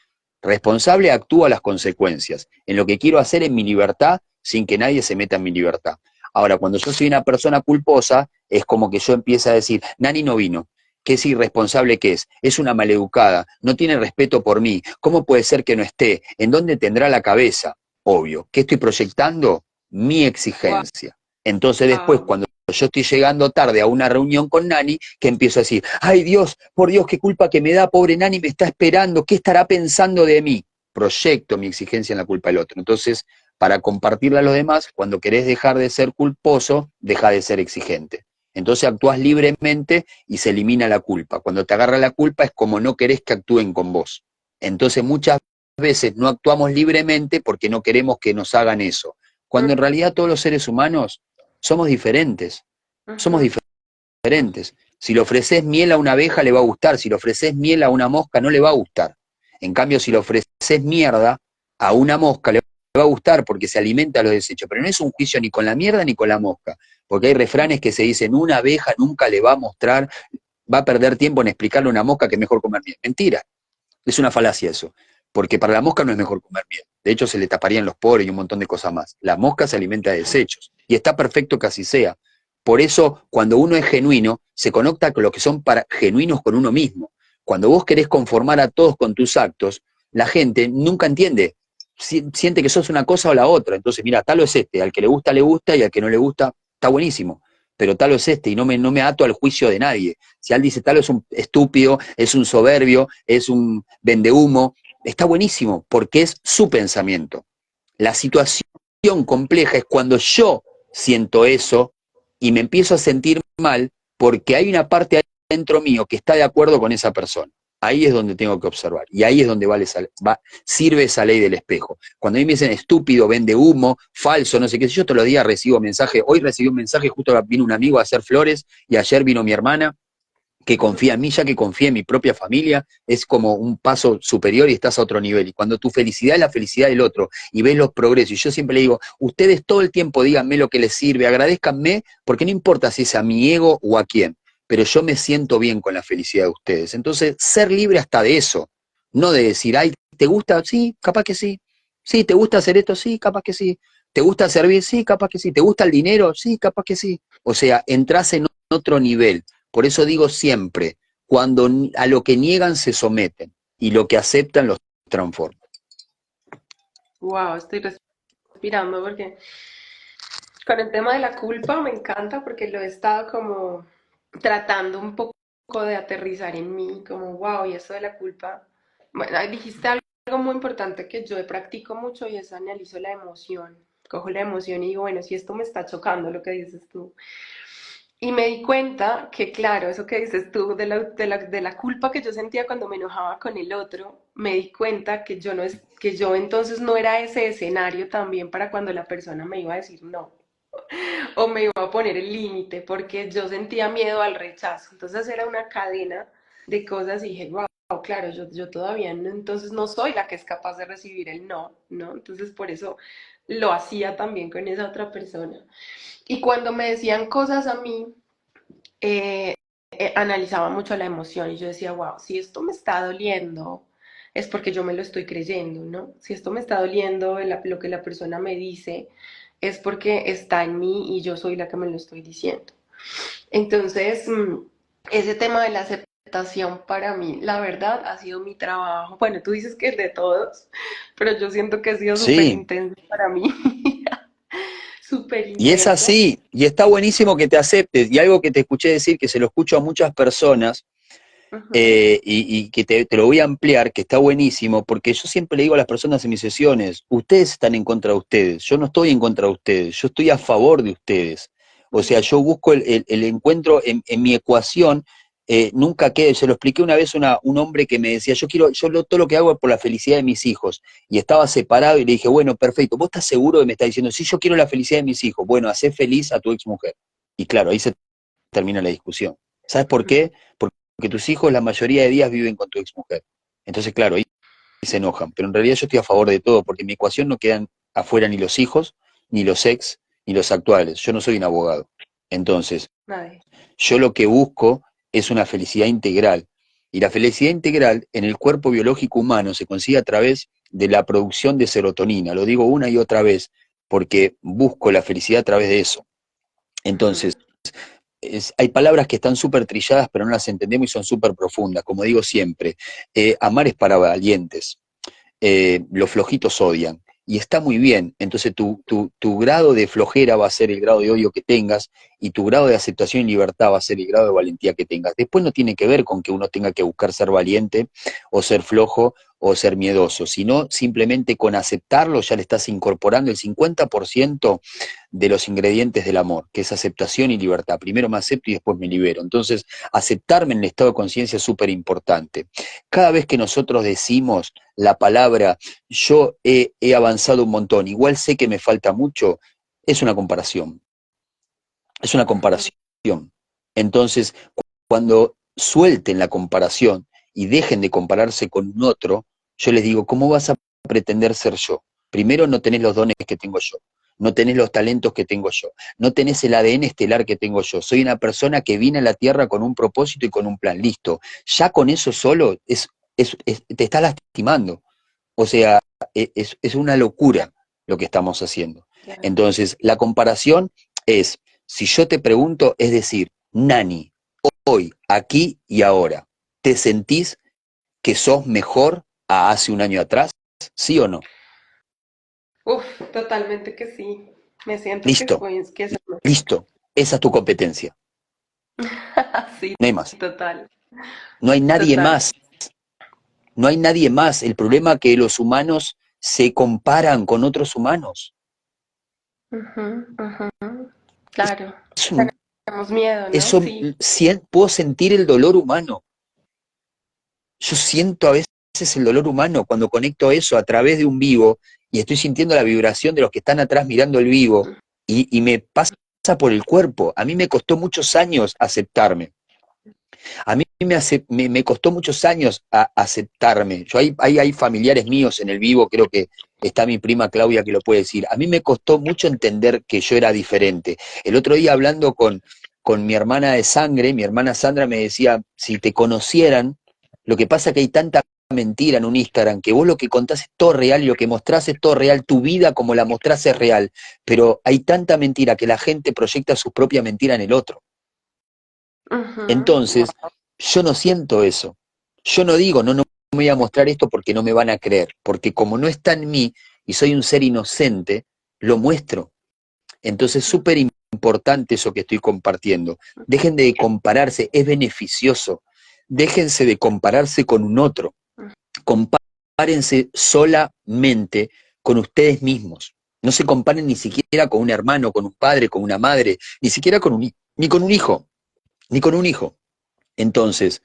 Responsable actúa las consecuencias, en lo que quiero hacer en mi libertad sin que nadie se meta en mi libertad. Ahora, cuando yo soy una persona culposa, es como que yo empiezo a decir, Nani no vino, qué es irresponsable que es una maleducada, no tiene respeto por mí, ¿cómo puede ser que no esté? ¿En dónde tendrá la cabeza? Obvio, ¿qué estoy proyectando? Mi exigencia. Entonces después, wow. cuando yo estoy llegando tarde a una reunión con Nani, que empiezo a decir, ay Dios, por Dios, qué culpa que me da, pobre Nani, me está esperando, ¿qué estará pensando de mí? Proyecto mi exigencia en la culpa del otro. Entonces, para compartirla a los demás, cuando querés dejar de ser culposo, deja de ser exigente. Entonces actúas libremente y se elimina la culpa. Cuando te agarra la culpa es como no querés que actúen con vos. Entonces muchas veces no actuamos libremente porque no queremos que nos hagan eso. Cuando en realidad todos los seres humanos somos diferentes. Somos Ujú. diferentes. Si le ofreces miel a una abeja le va a gustar, si le ofreces miel a una mosca no le va a gustar. En cambio, si le ofreces mierda a una mosca le va va a gustar porque se alimenta a los desechos, pero no es un juicio ni con la mierda ni con la mosca, porque hay refranes que se dicen, una abeja nunca le va a mostrar, va a perder tiempo en explicarle a una mosca que es mejor comer miel. Mentira, es una falacia eso, porque para la mosca no es mejor comer miel. De hecho, se le taparían los poros y un montón de cosas más. La mosca se alimenta de desechos, y está perfecto que así sea. Por eso, cuando uno es genuino, se conecta con lo que son genuinos con uno mismo. Cuando vos querés conformar a todos con tus actos, la gente nunca entiende, siente que sos una cosa o la otra. Entonces, mira, Talo es este, al que le gusta, y al que no le gusta, está buenísimo. Pero Talo es este, y no me ato al juicio de nadie. Si alguien dice Talo es un estúpido, es un soberbio, es un vendehumo, está buenísimo, porque es su pensamiento. La situación compleja es cuando yo siento eso y me empiezo a sentir mal porque hay una parte dentro mío que está de acuerdo con esa persona. Ahí es donde tengo que observar. Y ahí es donde sirve esa ley del espejo. Cuando a mí me dicen estúpido, vende humo, falso, no sé qué, yo todos los días recibo mensajes. Hoy recibí un mensaje, justo vino un amigo a hacer flores y ayer vino mi hermana que confía en mí, ya que confía en mi propia familia, es como un paso superior y estás a otro nivel. Y cuando tu felicidad es la felicidad del otro y ves los progresos, y yo siempre le digo, ustedes todo el tiempo díganme lo que les sirve, agradezcanme, porque no importa si es a mi ego o a quién, pero yo me siento bien con la felicidad de ustedes. Entonces, ser libre hasta de eso, no de decir, ay, ¿te gusta? Sí, capaz que sí. Sí, ¿te gusta hacer esto? Sí, capaz que sí. ¿Te gusta servir? Sí, capaz que sí. ¿Te gusta el dinero? Sí, capaz que sí. O sea, entras en otro nivel. Por eso digo siempre, cuando a lo que niegan se someten y lo que aceptan los transforman. Wow, estoy respirando porque con el tema de la culpa me encanta porque lo he estado como tratando un poco de aterrizar en mí, como wow, y eso de la culpa. Bueno, ahí dijiste algo muy importante que yo practico mucho y es analizo la emoción. Cojo la emoción y digo, bueno, si esto me está chocando, lo que dices tú. Y me di cuenta que, claro, eso que dices tú de la culpa que yo sentía cuando me enojaba con el otro, me di cuenta que yo, no es, que yo entonces no era ese escenario también para cuando la persona me iba a decir no o me iba a poner el límite porque yo sentía miedo al rechazo. Entonces era una cadena de cosas y dije, wow, claro, yo todavía no, entonces no soy la que es capaz de recibir el no, ¿no? Entonces por eso lo hacía también con esa otra persona. Y cuando me decían cosas a mí, eh, analizaba mucho la emoción y yo decía, wow, si esto me está doliendo, es porque yo me lo estoy creyendo, ¿no? Si esto me está doliendo, lo que la persona me dice, es porque está en mí y yo soy la que me lo estoy diciendo. Entonces, ese tema de la aceptación para mí, la verdad, ha sido mi trabajo. Bueno, tú dices que es de todos, pero yo siento que ha sido súper Sí, intenso para mí. Súper y es intenso. así, y está buenísimo que te aceptes, y algo que te escuché decir, que se lo escucho a muchas personas, Ujú. y que te lo voy a ampliar, que está buenísimo, porque yo siempre le digo a las personas en mis sesiones, ustedes están en contra de ustedes, yo no estoy en contra de ustedes, yo estoy a favor de ustedes. O sea, yo busco el encuentro en mi ecuación, nunca quede, se lo expliqué una vez a un hombre que me decía, todo lo que hago es por la felicidad de mis hijos, y estaba separado y le dije, bueno, perfecto, ¿vos estás seguro que me está diciendo, sí, yo quiero la felicidad de mis hijos? Bueno, hacé feliz a tu ex mujer. Y claro, ahí se termina la discusión. ¿Sabes por qué? Porque tus hijos la mayoría de días viven con tu exmujer. Entonces, claro, ahí se enojan. Pero en realidad yo estoy a favor de todo, porque en mi ecuación no quedan afuera ni los hijos, ni los ex, ni los actuales. Yo no soy un abogado. Entonces, Nadie. yo lo que busco es una felicidad integral. Y la felicidad integral en el cuerpo biológico humano se consigue a través de la producción de serotonina. Lo digo una y otra vez, porque busco la felicidad a través de eso. Entonces, hay palabras que están súper trilladas, pero no las entendemos y son súper profundas. Como digo siempre, amar es para valientes, los flojitos odian. Y está muy bien, entonces tu grado de flojera va a ser el grado de odio que tengas y tu grado de aceptación y libertad va a ser el grado de valentía que tengas. Después no tiene que ver con que uno tenga que buscar ser valiente o ser flojo o ser miedoso, sino simplemente con aceptarlo ya le estás incorporando el 50% de los ingredientes del amor, que es aceptación y libertad. Primero me acepto y después me libero. Entonces, aceptarme en el estado de conciencia es súper importante. Cada vez que nosotros decimos la palabra yo he avanzado un montón, igual sé que me falta mucho, es una comparación, es una Ujú. comparación. Entonces, cuando suelten la comparación y dejen de compararse con un otro, yo les digo, ¿cómo vas a pretender ser yo? Primero, no tenés los dones que tengo yo, no tenés los talentos que tengo yo, no tenés el ADN estelar que tengo yo. Soy una persona que viene a la Tierra con un propósito y con un plan. Listo. Ya con eso solo te está lastimando. O sea, es una locura lo que estamos haciendo. Ya. Entonces, la comparación es, si yo te pregunto, es decir, Nani, hoy, aquí y ahora, ¿te sentís que sos mejor a hace un año atrás? ¿Sí o no? Uf, totalmente que sí. Me siento que Listo, fue, que soy mejor. listo. Esa es tu competencia. Sí, No hay más. total, No hay nadie total. más. No hay nadie más. El problema es que los humanos se comparan con otros humanos. Ujú, ujú. Claro. Es un, Tenemos miedo, ¿no? eso, Sí. puedo sentir el dolor humano. Yo siento a veces el dolor humano cuando conecto eso a través de un vivo y estoy sintiendo la vibración de los que están atrás mirando el vivo y me pasa por el cuerpo. A mí me costó muchos años aceptarme. A mí me costó muchos años aceptarme. Yo hay familiares míos en el vivo, creo que está mi prima Claudia que lo puede decir. A mí me costó mucho entender que yo era diferente. El otro día hablando con mi hermana de sangre, mi hermana Sandra me decía, si te conocieran, lo que pasa es que hay tanta mentira en un Instagram, que vos lo que contás es todo real y lo que mostrás es todo real, tu vida como la mostrás es real, pero hay tanta mentira que la gente proyecta su propia mentira en el otro. Ujú. Entonces, yo no siento eso. Yo no digo, no me voy a mostrar esto porque no me van a creer, porque como no está en mí y soy un ser inocente, lo muestro. Entonces, súper importante eso que estoy compartiendo. Dejen de compararse, es beneficioso. Déjense de compararse con un otro. Compárense solamente con ustedes mismos. No se comparen ni siquiera con un hermano, con un padre, con una madre, ni siquiera ni con un hijo, ni con un hijo. Entonces,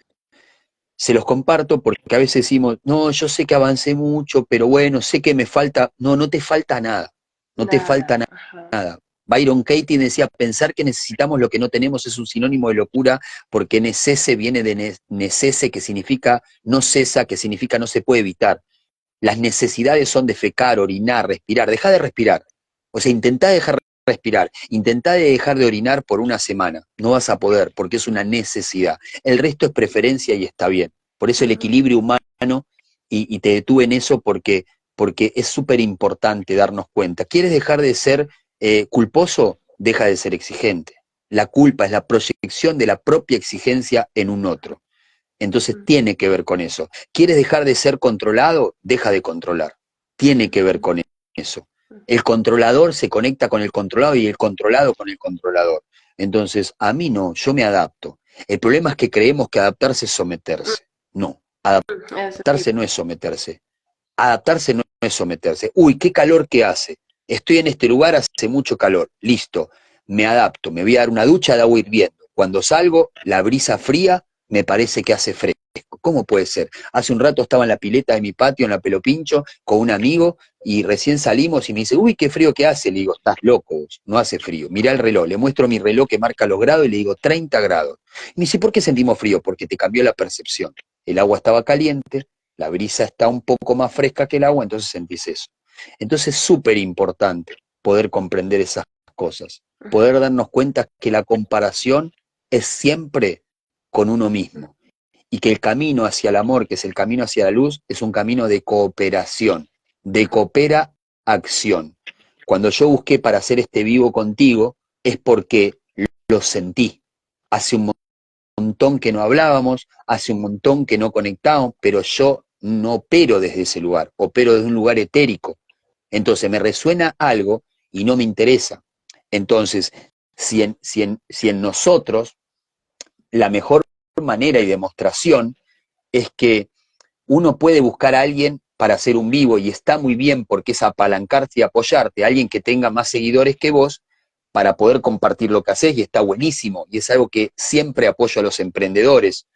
se los comparto porque a veces decimos, no, yo sé que avancé mucho, pero bueno, sé que me falta, no, no te falta nada, no te falta Nada. Ajá. nada. Byron Katie decía, pensar que necesitamos lo que no tenemos es un sinónimo de locura, porque necese viene de necese, que significa no cesa, que significa no se puede evitar. Las necesidades son defecar, orinar, respirar. Deja de respirar. O sea, intentá dejar de respirar. Intentá de dejar de orinar por una semana. No vas a poder, porque es una necesidad. El resto es preferencia y está bien. Por eso el equilibrio humano, y te detuve en eso porque es súper importante darnos cuenta. ¿Quieres dejar de ser culposo? Deja de ser exigente. La culpa es la proyección de la propia exigencia en un otro. Entonces tiene que ver con eso. ¿Quieres dejar de ser controlado? Deja de controlar. Tiene que ver con eso. El controlador se conecta con el controlado y el controlado con el controlador. Entonces, a mí no, yo me adapto. El problema es que creemos que adaptarse es someterse. No, Eso sí. adaptarse no es someterse. Adaptarse no es someterse. Uy, qué calor que hace. Estoy en este lugar, hace mucho calor. Listo, me adapto. Me voy a dar una ducha de agua hirviendo. Cuando salgo, la brisa fría me parece que hace fresco. ¿Cómo puede ser? Hace un rato estaba en la pileta de mi patio, en la Pelopincho, con un amigo, y recién salimos y me dice, uy, qué frío que hace. Le digo, estás loco vos, no hace frío. Mirá el reloj, le muestro mi reloj que marca los grados y le digo, 30 grados. Y me dice, ¿por qué sentimos frío? Porque te cambió la percepción. El agua estaba caliente, la brisa está un poco más fresca que el agua, entonces sentís eso. Entonces es súper importante poder comprender esas cosas, poder darnos cuenta que la comparación es siempre con uno mismo y que el camino hacia el amor, que es el camino hacia la luz, es un camino de cooperación, de coopera acción. Cuando yo busqué para hacer este vivo contigo es porque lo sentí. Hace un montón que no hablábamos, hace un montón que no conectábamos, pero yo no opero desde ese lugar, opero desde un lugar etérico. Entonces me resuena algo y no me interesa. Entonces, si en nosotros la mejor manera y demostración es que uno puede buscar a alguien para hacer un vivo y está muy bien porque es apalancarte y apoyarte, a alguien que tenga más seguidores que vos para poder compartir lo que haces y está buenísimo y es algo que siempre apoyo a los emprendedores.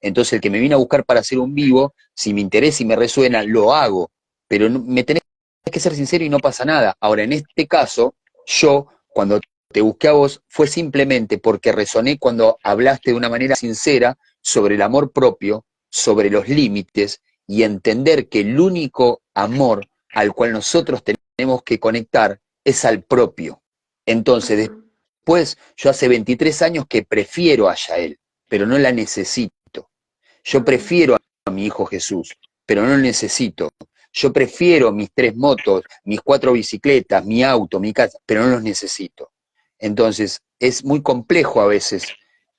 Entonces el que me viene a buscar para hacer un vivo, si me interesa y me resuena, lo hago, pero me tenés que ser sincero y no pasa nada. Ahora, en este caso, yo cuando te busqué a vos fue simplemente porque resoné cuando hablaste de una manera sincera sobre el amor propio, sobre los límites y entender que el único amor al cual nosotros tenemos que conectar es al propio. Entonces, Ujú, después, yo hace 23 años que prefiero a Yael, pero no la necesito. Yo ujú. prefiero a mi hijo Jesús, pero no lo necesito. Yo prefiero mis 3 motos, mis 4 bicicletas, mi auto, mi casa, pero no los necesito. Entonces, es muy complejo a veces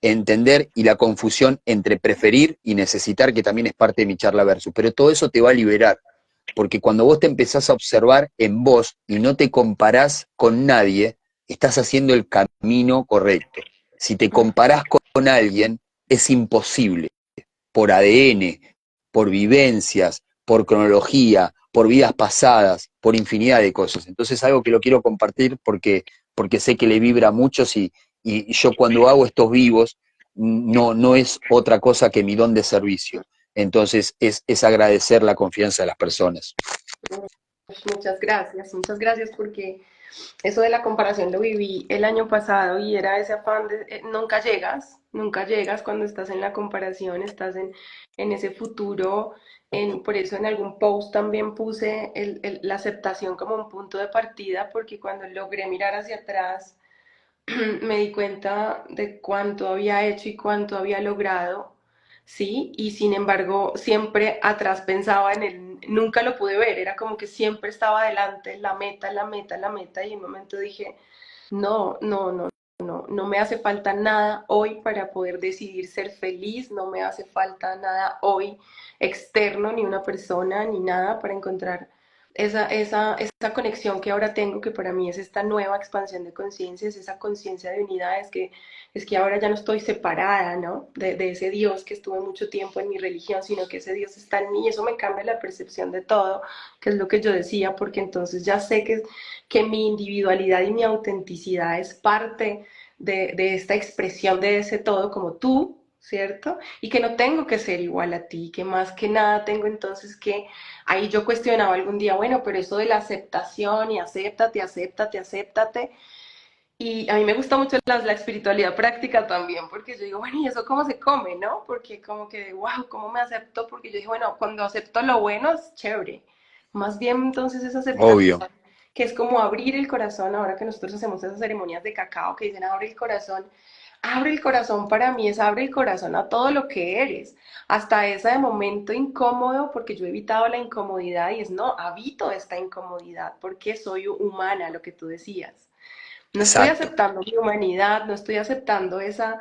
entender y la confusión entre preferir y necesitar, que también es parte de mi charla versus. Pero todo eso te va a liberar, porque cuando vos te empezás a observar en vos y no te comparás con nadie, estás haciendo el camino correcto. Si te comparás con alguien, es imposible por ADN, por vivencias, por cronología, por vidas pasadas, por infinidad de cosas. Entonces es algo que lo quiero compartir porque sé que le vibra a muchos y yo cuando hago estos vivos no es otra cosa que mi don de servicio. Entonces es agradecer la confianza de las personas. Muchas gracias porque eso de la comparación lo viví el año pasado y era ese afán de nunca llegas cuando estás en la comparación, estás en ese futuro, por eso en algún post también puse la aceptación como un punto de partida, porque cuando logré mirar hacia atrás me di cuenta de cuánto había hecho y cuánto había logrado, ¿sí? Y sin embargo, siempre atrás pensaba en el, nunca lo pude ver, era como que siempre estaba adelante, la meta, la meta, la meta, y en un momento dije, no me hace falta nada hoy para poder decidir ser feliz, no me hace falta nada hoy externo, ni una persona, ni nada para encontrar esa conexión que ahora tengo, que para mí es esta nueva expansión de conciencia, es esa conciencia de unidad, es que ahora ya no estoy separada, ¿no? De ese Dios que estuve mucho tiempo en mi religión, sino que ese Dios está en mí y eso me cambia la percepción de todo, que es lo que yo decía, porque entonces ya sé que mi individualidad y mi autenticidad es parte de esta expresión de ese todo como tú, ¿cierto? Y que no tengo que ser igual a ti, que más que nada tengo entonces que, ahí yo cuestionaba algún día, bueno, pero eso de la aceptación y acéptate, acéptate, acéptate, y a mí me gusta mucho la espiritualidad práctica también, porque yo digo, bueno, ¿y eso cómo se come, no? Porque como que, wow, ¿cómo me acepto? Porque yo dije, bueno, cuando acepto lo bueno es chévere. Más bien entonces es aceptación, Obvio, que es como abrir el corazón, ahora que nosotros hacemos esas ceremonias de cacao que dicen abre el corazón para mí es abre el corazón a todo lo que eres, hasta ese momento incómodo, porque yo he evitado la incomodidad y es no, habito esta incomodidad, porque soy humana, lo que tú decías. No estoy exacto, aceptando mi humanidad, no estoy aceptando esa,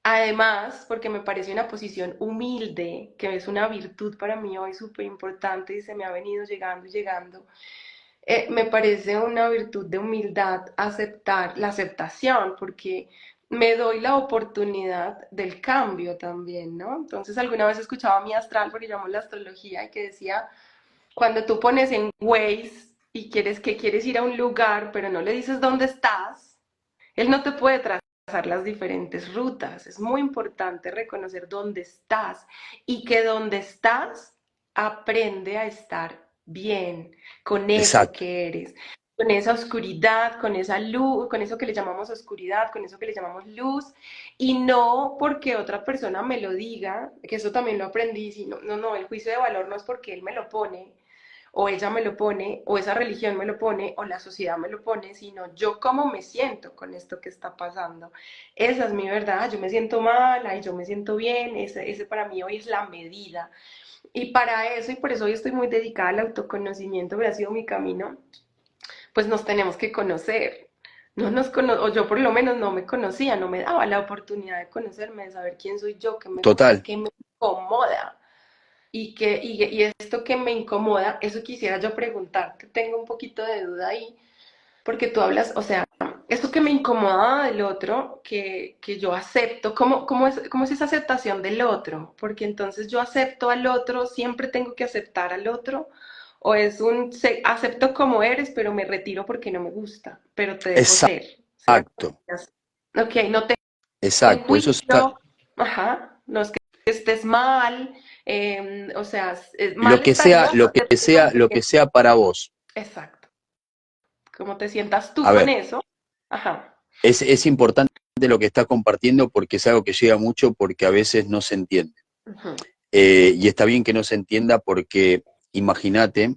además, porque me parece una posición humilde, que es una virtud para mí hoy súper importante y se me ha venido llegando y llegando. Me parece una virtud de humildad aceptar la aceptación, porque me doy la oportunidad del cambio también, ¿no? Entonces, alguna vez escuchaba a mi astral, porque llamo la astrología, y que decía, cuando tú pones en Waze y quieres que quieres ir a un lugar, pero no le dices dónde estás, él no te puede trazar las diferentes rutas. Es muy importante reconocer dónde estás y que donde estás aprende a estar bien con eso exacto, que eres, con esa oscuridad, con esa luz, con eso que le llamamos oscuridad, con eso que le llamamos luz, y no porque otra persona me lo diga, que eso también lo aprendí, sino, no, el juicio de valor no es porque él me lo pone, o ella me lo pone, o esa religión me lo pone, o la sociedad me lo pone, sino yo cómo me siento con esto que está pasando. Esa es mi verdad, yo me siento mal, ay, yo me siento bien, ese para mí hoy es la medida. Y para eso, y por eso hoy estoy muy dedicada al autoconocimiento, que ha sido mi camino, pues nos tenemos que conocer. No nos o yo por lo menos no me conocía, no me daba la oportunidad de conocerme, de saber quién soy yo, qué me gusta, total. qué me incomoda. Y esto que me incomoda, eso quisiera yo preguntarte, tengo un poquito de duda ahí, porque tú hablas, o sea, esto que me incomoda del otro, que yo acepto, cómo es esa aceptación del otro? Porque entonces yo acepto al otro, siempre tengo que aceptar al otro, o es acepto como eres, pero me retiro porque no me gusta, pero te dejo ser, ¿cierto? Exacto, Ok, no te en exacto. Eso está, juicio, ajá, no es que estés mal, o sea, mal estaría, lo que sea para vos. exacto, como te sientas tú A con ver, eso, ajá, es importante lo que estás compartiendo porque es algo que llega mucho porque a veces no se entiende. ujú, Y está bien que no se entienda porque, imagínate,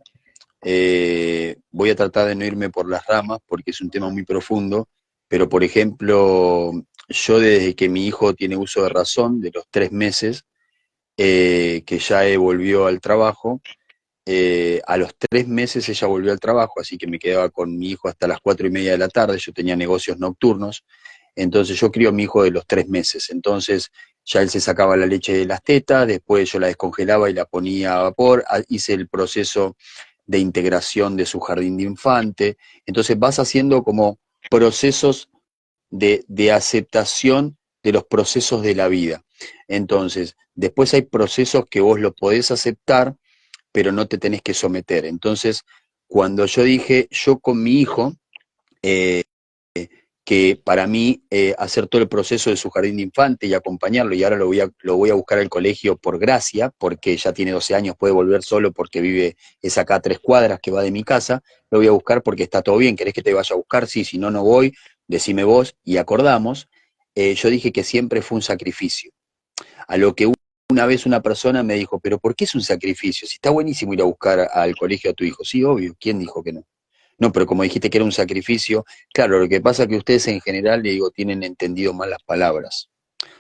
Voy a tratar de no irme por las ramas porque es un tema muy profundo, pero por ejemplo, yo desde que mi hijo tiene uso de razón, de los 3 meses, que ya volvió al trabajo, a los 3 meses ella volvió al trabajo, así que me quedaba con mi hijo hasta las 4:30 de la tarde, yo tenía negocios nocturnos, entonces yo crío a mi hijo de los 3 meses, entonces ya él se sacaba la leche de las tetas, después yo la descongelaba y la ponía a vapor, hice el proceso de integración de su jardín de infante, entonces vas haciendo como procesos de aceptación de los procesos de la vida. Entonces, después hay procesos que vos lo podés aceptar, pero no te tenés que someter. Entonces, cuando yo dije, yo con mi hijo, eh, que para mí hacer todo el proceso de su jardín de infante y acompañarlo, y ahora lo voy a buscar al colegio por gracia, porque ya tiene 12 años, puede volver solo porque vive, es acá a 3 cuadras que va de mi casa, lo voy a buscar porque está todo bien, ¿querés que te vaya a buscar? Sí, si no, no voy, decime vos, y acordamos. Yo dije que siempre fue un sacrificio. A lo que una vez una persona me dijo, pero ¿por qué es un sacrificio? Si está buenísimo ir a buscar al colegio a tu hijo. Sí, obvio, ¿quién dijo que no? No, pero como dijiste que era un sacrificio, claro, lo que pasa es que ustedes en general, le digo, tienen entendido mal las palabras.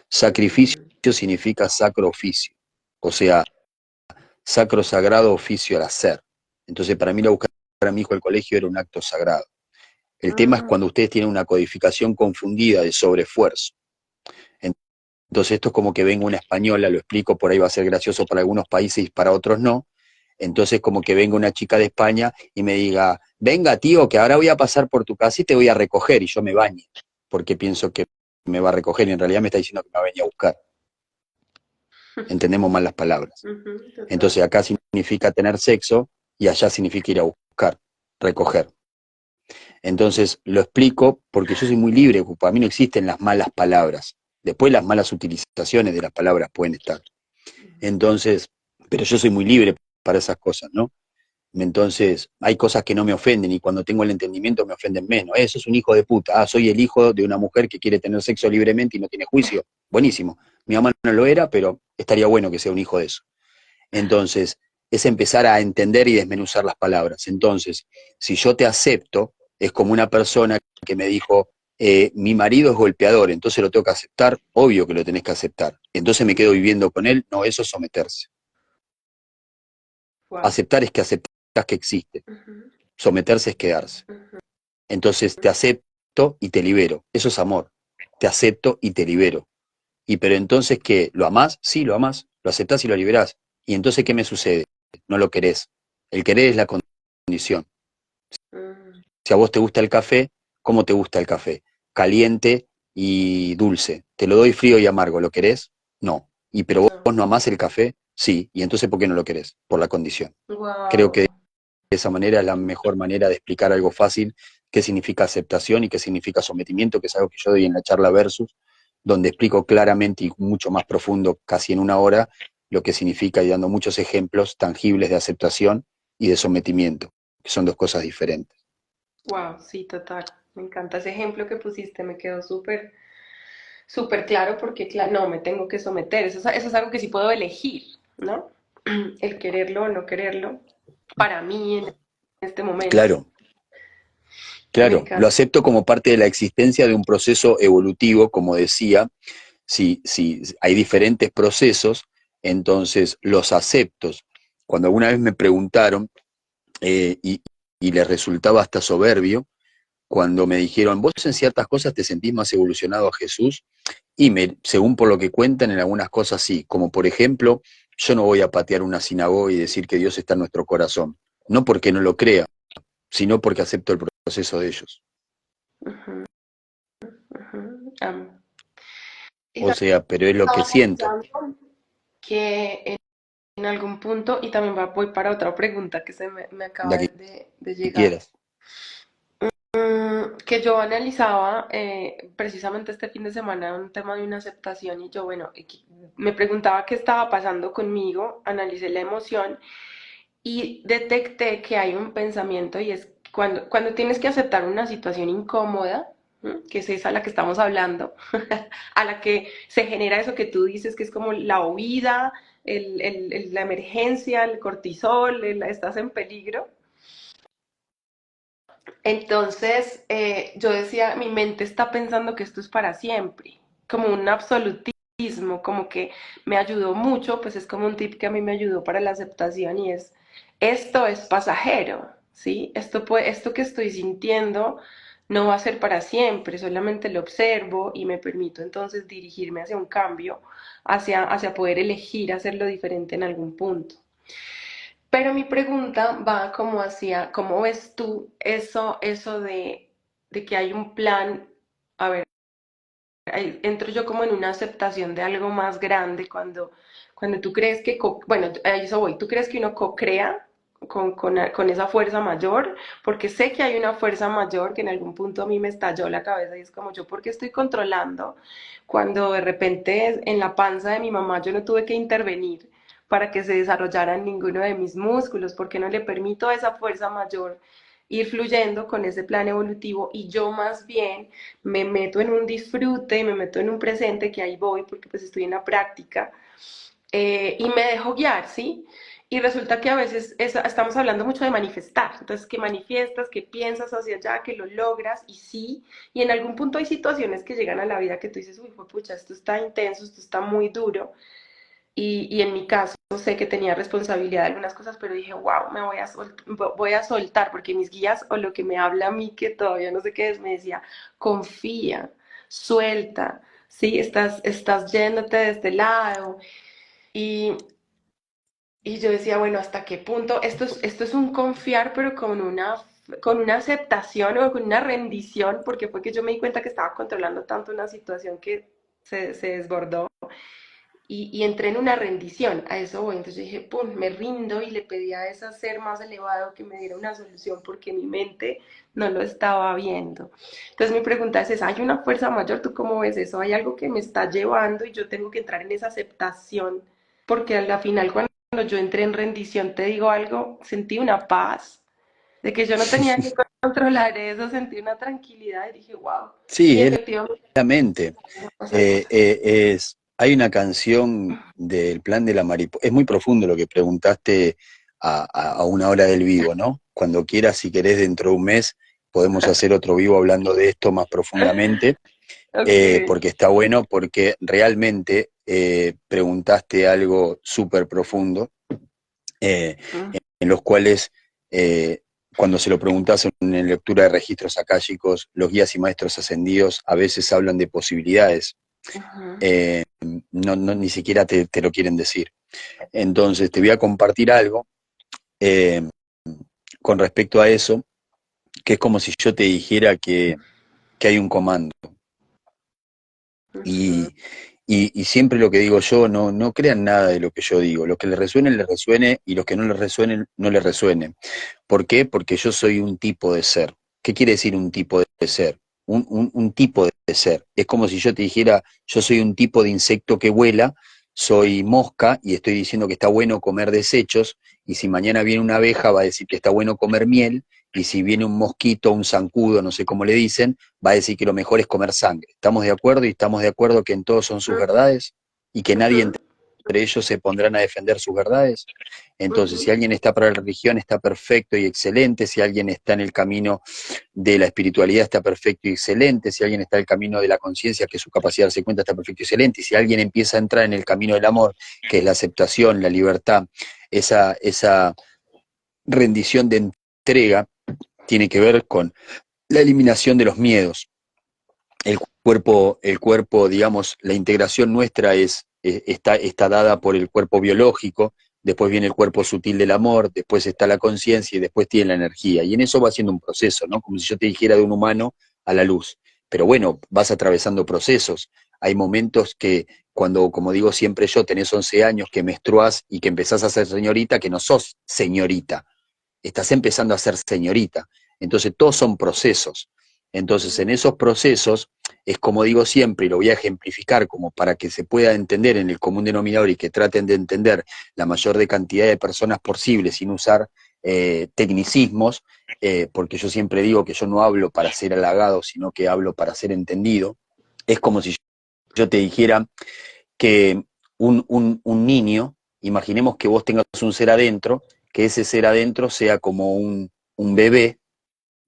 Sacrificio Mm, significa sacro oficio, o sea, sacro sagrado oficio al hacer. Entonces, para mí, ir a buscar a mi hijo al colegio era un acto sagrado. El tema es mm, cuando ustedes tienen una codificación confundida de sobreesfuerzo. Entonces, esto es como que venga una española, lo explico, por ahí va a ser gracioso para algunos países y para otros no. Entonces, como que venga una chica de España y me diga, venga tío, que ahora voy a pasar por tu casa y te voy a recoger, y yo me bañe, porque pienso que me va a recoger y en realidad me está diciendo que me va a venir a buscar. Entendemos mal las palabras. ujú, Entonces, total. acá significa tener sexo y allá significa ir a buscar, recoger. Entonces, lo explico porque yo soy muy libre, para mí no existen las malas palabras. Después las malas utilizaciones de las palabras pueden estar. Entonces, pero yo soy muy libre para esas cosas, ¿no? Entonces, hay cosas que no me ofenden y cuando tengo el entendimiento me ofenden menos. Eso es un hijo de puta. Ah, soy el hijo de una mujer que quiere tener sexo libremente y no tiene juicio. Buenísimo. Mi mamá no lo era, pero estaría bueno que sea un hijo de eso. Entonces, es empezar a entender y desmenuzar las palabras. Entonces, si yo te acepto, es como una persona que me dijo, mi marido es golpeador, entonces lo tengo que aceptar, obvio que lo tenés que aceptar. Entonces me quedo viviendo con él, no, eso es someterse. Wow. Aceptar es que aceptas que existe, someterse es quedarse. Entonces te acepto y te libero, eso es amor, te acepto y te libero. Y pero entonces, ¿qué? ¿Lo amás? Sí, lo amás, lo aceptás y lo liberás. ¿Y entonces qué me sucede? No lo querés. El querer es la condición. Si a vos te gusta el café, ¿cómo te gusta el café? Caliente y dulce. Te lo doy frío y amargo, ¿lo querés? No. ¿Y pero vos No. no amás el café? Sí. ¿Y entonces por qué no lo querés? Por la condición. Creo que de Wow. esa manera es la mejor manera de explicar algo fácil, qué significa aceptación y qué significa sometimiento, que es algo que yo doy en la charla Versus, donde explico claramente y mucho más profundo, casi en una hora, lo que significa y dando muchos ejemplos tangibles de aceptación y de sometimiento, que son dos cosas diferentes. Wow, sí, total. Me encanta ese ejemplo que pusiste, me quedó súper, súper claro porque, no, me tengo que someter. Eso es algo que sí puedo elegir, ¿no? El quererlo o no quererlo, para mí en este momento. Claro, Me claro, lo encanta. acepto como parte de la existencia de un proceso evolutivo, como decía, si hay diferentes procesos, entonces los acepto. Cuando alguna vez me preguntaron, y les resultaba hasta soberbio, cuando me dijeron, vos en ciertas cosas te sentís más evolucionado a Jesús, y según por lo que cuentan, en algunas cosas sí, como por ejemplo, yo no voy a patear una sinagoga y decir que Dios está en nuestro corazón, no porque no lo crea, sino porque acepto el proceso de ellos. Ujú, ujú, amo. Y O sabes, sea, pero es lo que estaba siento, pensando que en algún punto, y también voy para otra pregunta que me acaba la que de llegar, quieras. que yo analizaba precisamente este fin de semana un tema de una aceptación y yo, bueno, me preguntaba qué estaba pasando conmigo, analicé la emoción y detecté que hay un pensamiento y es cuando tienes que aceptar una situación incómoda, ¿m? Que es esa a la que estamos hablando, a la que se genera eso que tú dices que es como la huida, la emergencia, el cortisol, estás en peligro. Entonces, yo decía, mi mente está pensando que esto es para siempre, como un absolutismo, como que me ayudó mucho, pues es como un tip que a mí me ayudó para la aceptación y es, esto es pasajero, ¿sí? Esto que estoy sintiendo no va a ser para siempre, solamente lo observo y me permito entonces dirigirme hacia un cambio, hacia poder elegir hacerlo diferente en algún punto. Pero mi pregunta va como hacia, ¿cómo ves tú eso de que hay un plan? A ver, entro yo como en una aceptación de algo más grande cuando tú crees que, bueno, a eso voy, ¿tú crees que uno co-crea con esa fuerza mayor? Porque sé que hay una fuerza mayor que en algún punto a mí me estalló la cabeza y es como yo, ¿por qué estoy controlando cuando de repente en la panza de mi mamá yo no tuve que intervenir para que se desarrollaran ninguno de mis músculos? ¿Por qué no le permito a esa fuerza mayor ir fluyendo con ese plan evolutivo y yo más bien me meto en un disfrute y me meto en un presente que ahí voy porque pues estoy en la práctica y me dejo guiar, ¿sí? Y resulta que a veces estamos hablando mucho de manifestar, entonces que manifiestas, que piensas hacia allá, que lo logras y sí, y en algún punto hay situaciones que llegan a la vida que tú dices, uy, pucha, esto está intenso, esto está muy duro, y en mi caso sé que tenía responsabilidad de algunas cosas, pero dije, wow, voy a soltar, porque mis guías o lo que me habla a mí, que todavía no sé qué es, me decía, confía, suelta, ¿sí? Estás yéndote de este lado. Y, y yo decía, bueno, ¿hasta qué punto? Esto es un confiar, pero con una aceptación o con una rendición, porque fue que yo me di cuenta que estaba controlando tanto una situación que se desbordó y entré en una rendición, a eso voy. Entonces yo dije, pum, me rindo y le pedí a ese ser más elevado que me diera una solución porque mi mente no lo estaba viendo. Entonces mi pregunta es esa, ¿hay una fuerza mayor? ¿Tú cómo ves eso? ¿Hay algo que me está llevando y yo tengo que entrar en esa aceptación? Porque a la final cuando yo entré en rendición, te digo algo, sentí una paz, de que yo no tenía que controlar eso, sentí una tranquilidad y dije, wow. Y Sí, es efectivamente, la mente. pasan cosas. Hay una canción del Plan de la Mariposa, es muy profundo lo que preguntaste a una hora del vivo, ¿no? Cuando quieras, si querés, dentro de un mes, podemos hacer otro vivo hablando de esto más profundamente, Ok. porque está bueno, porque realmente preguntaste algo súper profundo, eh, Mm, en los cuales, cuando se lo preguntas en lectura de registros akáshicos, los guías y maestros ascendidos a veces hablan de posibilidades, ujú, eh, ni siquiera te lo quieren decir. Entonces, te voy a compartir algo eh, con respecto a eso, que es como si yo te dijera que hay un comando. ujú, Y, y siempre lo que digo yo, no crean nada de lo que yo digo. Lo que les resuene, y los que no les resuenen, no les resuene. ¿Por qué? Porque yo soy un tipo de ser. ¿Qué quiere decir un tipo de ser? Un tipo de ser. Es como si yo te dijera, yo soy un tipo de insecto que vuela, soy mosca y estoy diciendo que está bueno comer desechos, y si mañana viene una abeja va a decir que está bueno comer miel, y si viene un mosquito, un zancudo, no sé cómo le dicen, va a decir que lo mejor es comer sangre. ¿Estamos de acuerdo? Y estamos de acuerdo que en todos son sus verdades y que nadie ujú, entre ellos se pondrán a defender sus verdades. Entonces, si ujú, alguien está para la religión, está perfecto y excelente. Si alguien está en el camino de la espiritualidad, está perfecto y excelente. Si alguien está en el camino de la conciencia, que es su capacidad de darse cuenta, está perfecto y excelente. Y si alguien empieza a entrar en el camino del amor, que es la aceptación, la libertad, esa rendición de entrega, tiene que ver con la eliminación de los miedos. Digamos, la integración nuestra está dada por el cuerpo biológico, después viene el cuerpo sutil del amor, después está la conciencia y después tiene la energía. Y en eso va siendo un proceso, ¿no? Como si yo te dijera de un humano a la luz. Pero bueno, vas atravesando procesos. Hay momentos que cuando, como digo siempre yo, tenés 11 años, que menstruás y que empezás a ser señorita, que no sos señorita, estás empezando a ser señorita. Entonces, todos son procesos. Entonces, en esos procesos, es como digo siempre, y lo voy a ejemplificar como para que se pueda entender en el común denominador y que traten de entender la mayor de cantidad de personas posible sin usar tecnicismos, porque yo siempre digo que yo no hablo para ser halagado, sino que hablo para ser entendido. Es como si yo te dijera que un niño, imaginemos que vos tengas un ser adentro, que ese ser adentro sea como un bebé,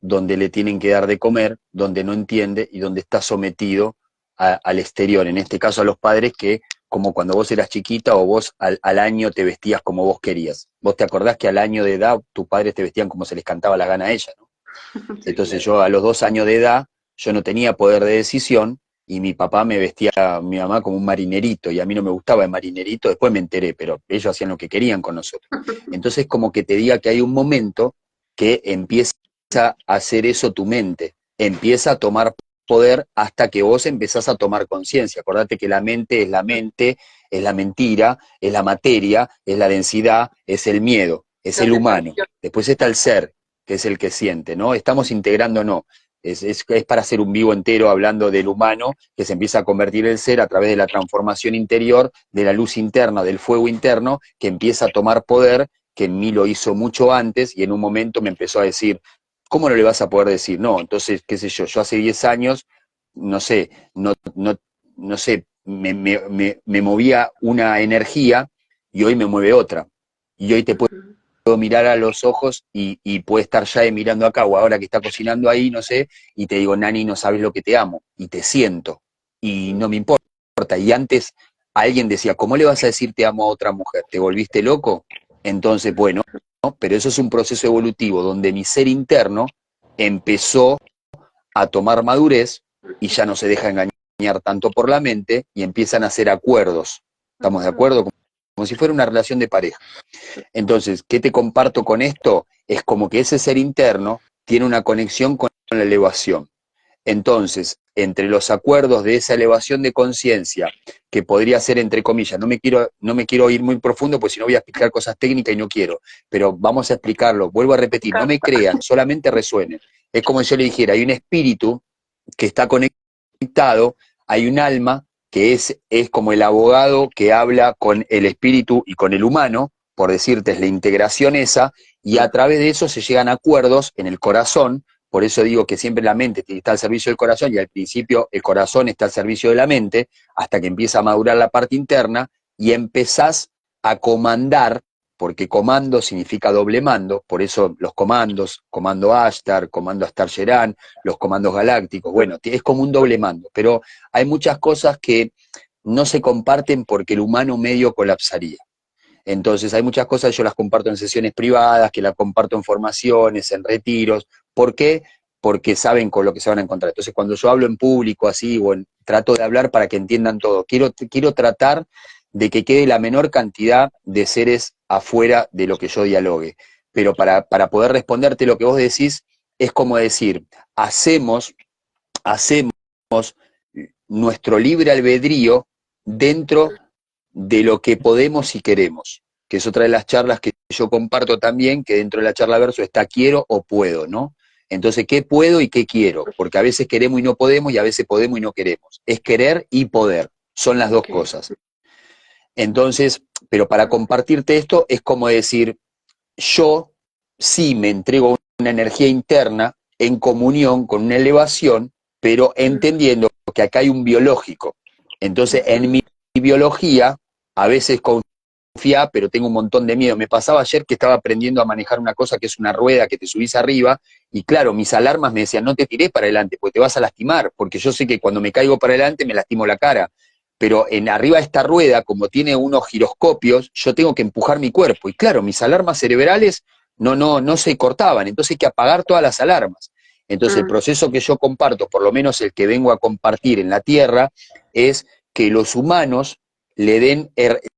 donde le tienen que dar de comer, donde no entiende y donde está sometido al exterior, en este caso a los padres que, como cuando vos eras chiquita o vos al año te vestías como vos querías. Vos te acordás que al año de edad tus padres te vestían como se les cantaba la gana a ella, ¿no? Sí, Entonces claro. yo a los 2 años de edad, yo no tenía poder de decisión y mi papá me vestía, mi mamá, como un marinerito y a mí no me gustaba el marinerito, después me enteré, pero ellos hacían lo que querían con nosotros. Entonces como que te diga que hay un momento que empieza a hacer eso tu mente, empieza a tomar poder hasta que vos empezás a tomar conciencia. Acordate que la mente, es la mentira, es la materia, es la densidad, es el miedo, es La el humano. sensación. Después está el ser, que es el que siente, ¿no? Estamos integrando, no. Es para hacer un vivo entero hablando del humano, que se empieza a convertir el ser a través de la transformación interior, de la luz interna, del fuego interno, que empieza a tomar poder, que en mí lo hizo mucho antes, y en un momento me empezó a decir, ¿cómo no le vas a poder decir? No, entonces, qué sé yo hace 10 años, no sé, no sé, me movía una energía y hoy me mueve otra. Y hoy te Ujú. puedo mirar a los ojos y puede estar ya mirando acá o ahora que está cocinando ahí, no sé, y te digo, Nani, no sabes lo que te amo, y te siento, y no me importa. Y antes alguien decía, ¿cómo le vas a decir te amo a otra mujer? ¿Te volviste loco? Entonces, bueno, ¿no? Pero eso es un proceso evolutivo donde mi ser interno empezó a tomar madurez y ya no se deja engañar tanto por la mente y empiezan a hacer acuerdos. ¿Estamos de Ujú. acuerdo? Como si fuera una relación de pareja. Entonces, ¿qué te comparto con esto? Es como que ese ser interno tiene una conexión con la elevación. Entonces, entre los acuerdos de esa elevación de conciencia, que podría ser entre comillas, no me quiero ir muy profundo, pues si no voy a explicar cosas técnicas y no quiero, pero vamos a explicarlo, vuelvo a repetir, no me crean, solamente resuenen. Es como si yo le dijera, hay un espíritu que está conectado, hay un alma que es como el abogado que habla con el espíritu y con el humano, por decirte, es la integración esa, y a través de eso se llegan a acuerdos en el corazón. Por eso digo que siempre la mente está al servicio del corazón y al principio el corazón está al servicio de la mente, hasta que empieza a madurar la parte interna y empezás a comandar, porque comando significa doble mando, por eso los comandos, comando Ashtar, comando Ashtar Sheran, los comandos galácticos, bueno, es como un doble mando, pero hay muchas cosas que no se comparten porque el humano medio colapsaría. Entonces hay muchas cosas, yo las comparto en sesiones privadas, que las comparto en formaciones, en retiros. ¿Por qué? Porque saben con lo que se van a encontrar. Entonces cuando yo hablo en público así, trato de hablar para que entiendan todo. Quiero tratar de que quede la menor cantidad de seres afuera de lo que yo dialogue. Pero para poder responderte lo que vos decís, es como decir, hacemos nuestro libre albedrío dentro de lo que podemos y queremos, que es otra de las charlas que yo comparto también, que dentro de la charla verso está quiero o puedo, ¿no? Entonces, ¿qué puedo y qué quiero? Porque a veces queremos y no podemos y a veces podemos y no queremos. Es querer y poder, son las dos Ok. cosas. Entonces, pero para compartirte esto es como decir, yo sí me entrego una energía interna en comunión con una elevación, pero entendiendo que acá hay un biológico. Entonces, en mi biología, a veces confía, pero tengo un montón de miedo. Me pasaba ayer que estaba aprendiendo a manejar una cosa que es una rueda que te subís arriba, y claro, mis alarmas me decían, no te tirés para adelante, porque te vas a lastimar, porque yo sé que cuando me caigo para adelante me lastimo la cara. Pero en arriba de esta rueda, como tiene unos giroscopios, yo tengo que empujar mi cuerpo. Y claro, mis alarmas cerebrales no se cortaban, entonces hay que apagar todas las alarmas. Entonces el Mm. proceso que yo comparto, por lo menos el que vengo a compartir en la Tierra, es que los humanos le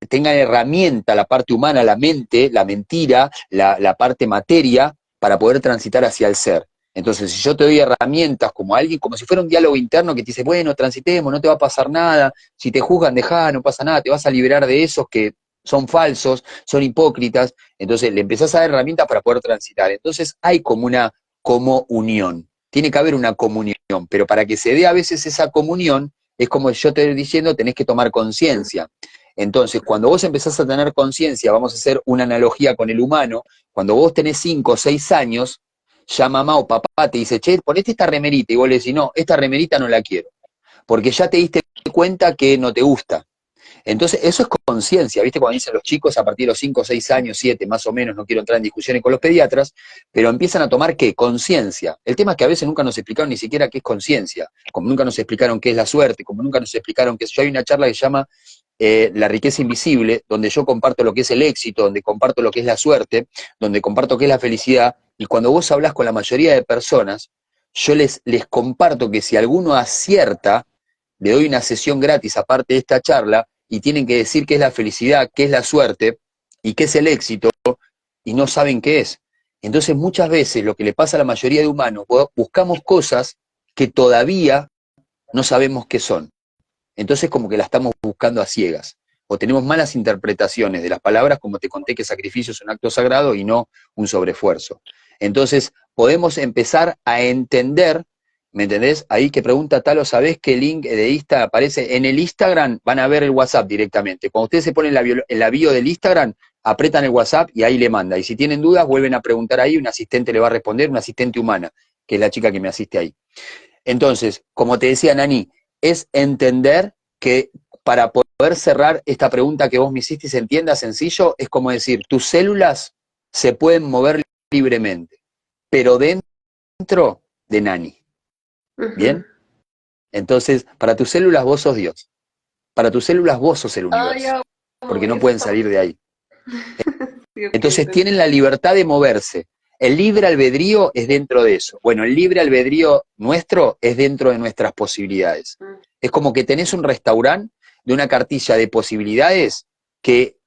tengan herramienta, la parte humana, la mente, la mentira, la parte materia, para poder transitar hacia el ser. Entonces, si yo te doy herramientas como alguien, como si fuera un diálogo interno que te dice, bueno, transitemos, no te va a pasar nada, si te juzgan, dejá, no pasa nada, te vas a liberar de esos que son falsos, son hipócritas, entonces le empezás a dar herramientas para poder transitar. Entonces hay como una como unión, tiene que haber una comunión, pero para que se dé a veces esa comunión, es como yo te estoy diciendo, tenés que tomar conciencia. Entonces, cuando vos empezás a tener conciencia, vamos a hacer una analogía con el humano, cuando vos tenés 5 o 6 años, ya mamá o papá te dice, che, ponete esta remerita, y vos le decís, no, esta remerita no la quiero, porque ya te diste cuenta que no te gusta. Entonces, eso es conciencia, ¿viste? Cuando dicen los chicos a partir de los 5, 6 años, 7 más o menos, no quiero entrar en discusiones con los pediatras, pero empiezan a tomar, ¿qué? Conciencia. El tema es que a veces nunca nos explicaron ni siquiera qué es conciencia, como nunca nos explicaron qué es la suerte, como nunca nos explicaron qué es. Yo hay una charla que se llama La riqueza invisible, donde yo comparto lo que es el éxito, donde comparto lo que es la suerte, donde comparto qué es la felicidad, y cuando vos hablás con la mayoría de personas, yo les comparto que si alguno acierta, le doy una sesión gratis aparte de esta charla, y tienen que decir qué es la felicidad, qué es la suerte y qué es el éxito, y no saben qué es. Entonces muchas veces lo que le pasa a la mayoría de humanos, buscamos cosas que todavía no sabemos qué son. Entonces como que la estamos buscando a ciegas. O tenemos malas interpretaciones de las palabras, como te conté que sacrificio es un acto sagrado y no un sobreesfuerzo. Entonces podemos empezar a entender, ¿me entendés? Ahí que pregunta Talo, ¿sabés qué link de Insta aparece? En el Instagram van a ver el WhatsApp directamente. Cuando ustedes se ponen en la bio del Instagram, apretan el WhatsApp y ahí le manda. Y si tienen dudas, vuelven a preguntar ahí, un asistente le va a responder, una asistente humana, que es la chica que me asiste ahí. Entonces, como te decía Nani, es entender que para poder cerrar esta pregunta que vos me hiciste y se entienda sencillo, es como decir, tus células se pueden mover libremente, pero dentro de Nani. ¿Bien? Entonces, para tus células vos sos Dios. Para tus células vos sos el Ay, universo, amo porque no pueden eso. salir de ahí. Sí, ok, Entonces tienen entendí. la libertad de moverse. El libre albedrío es dentro de eso. Bueno, el libre albedrío nuestro es dentro de nuestras posibilidades. Mm. Es como que tenés un restaurante de una cartilla de posibilidades que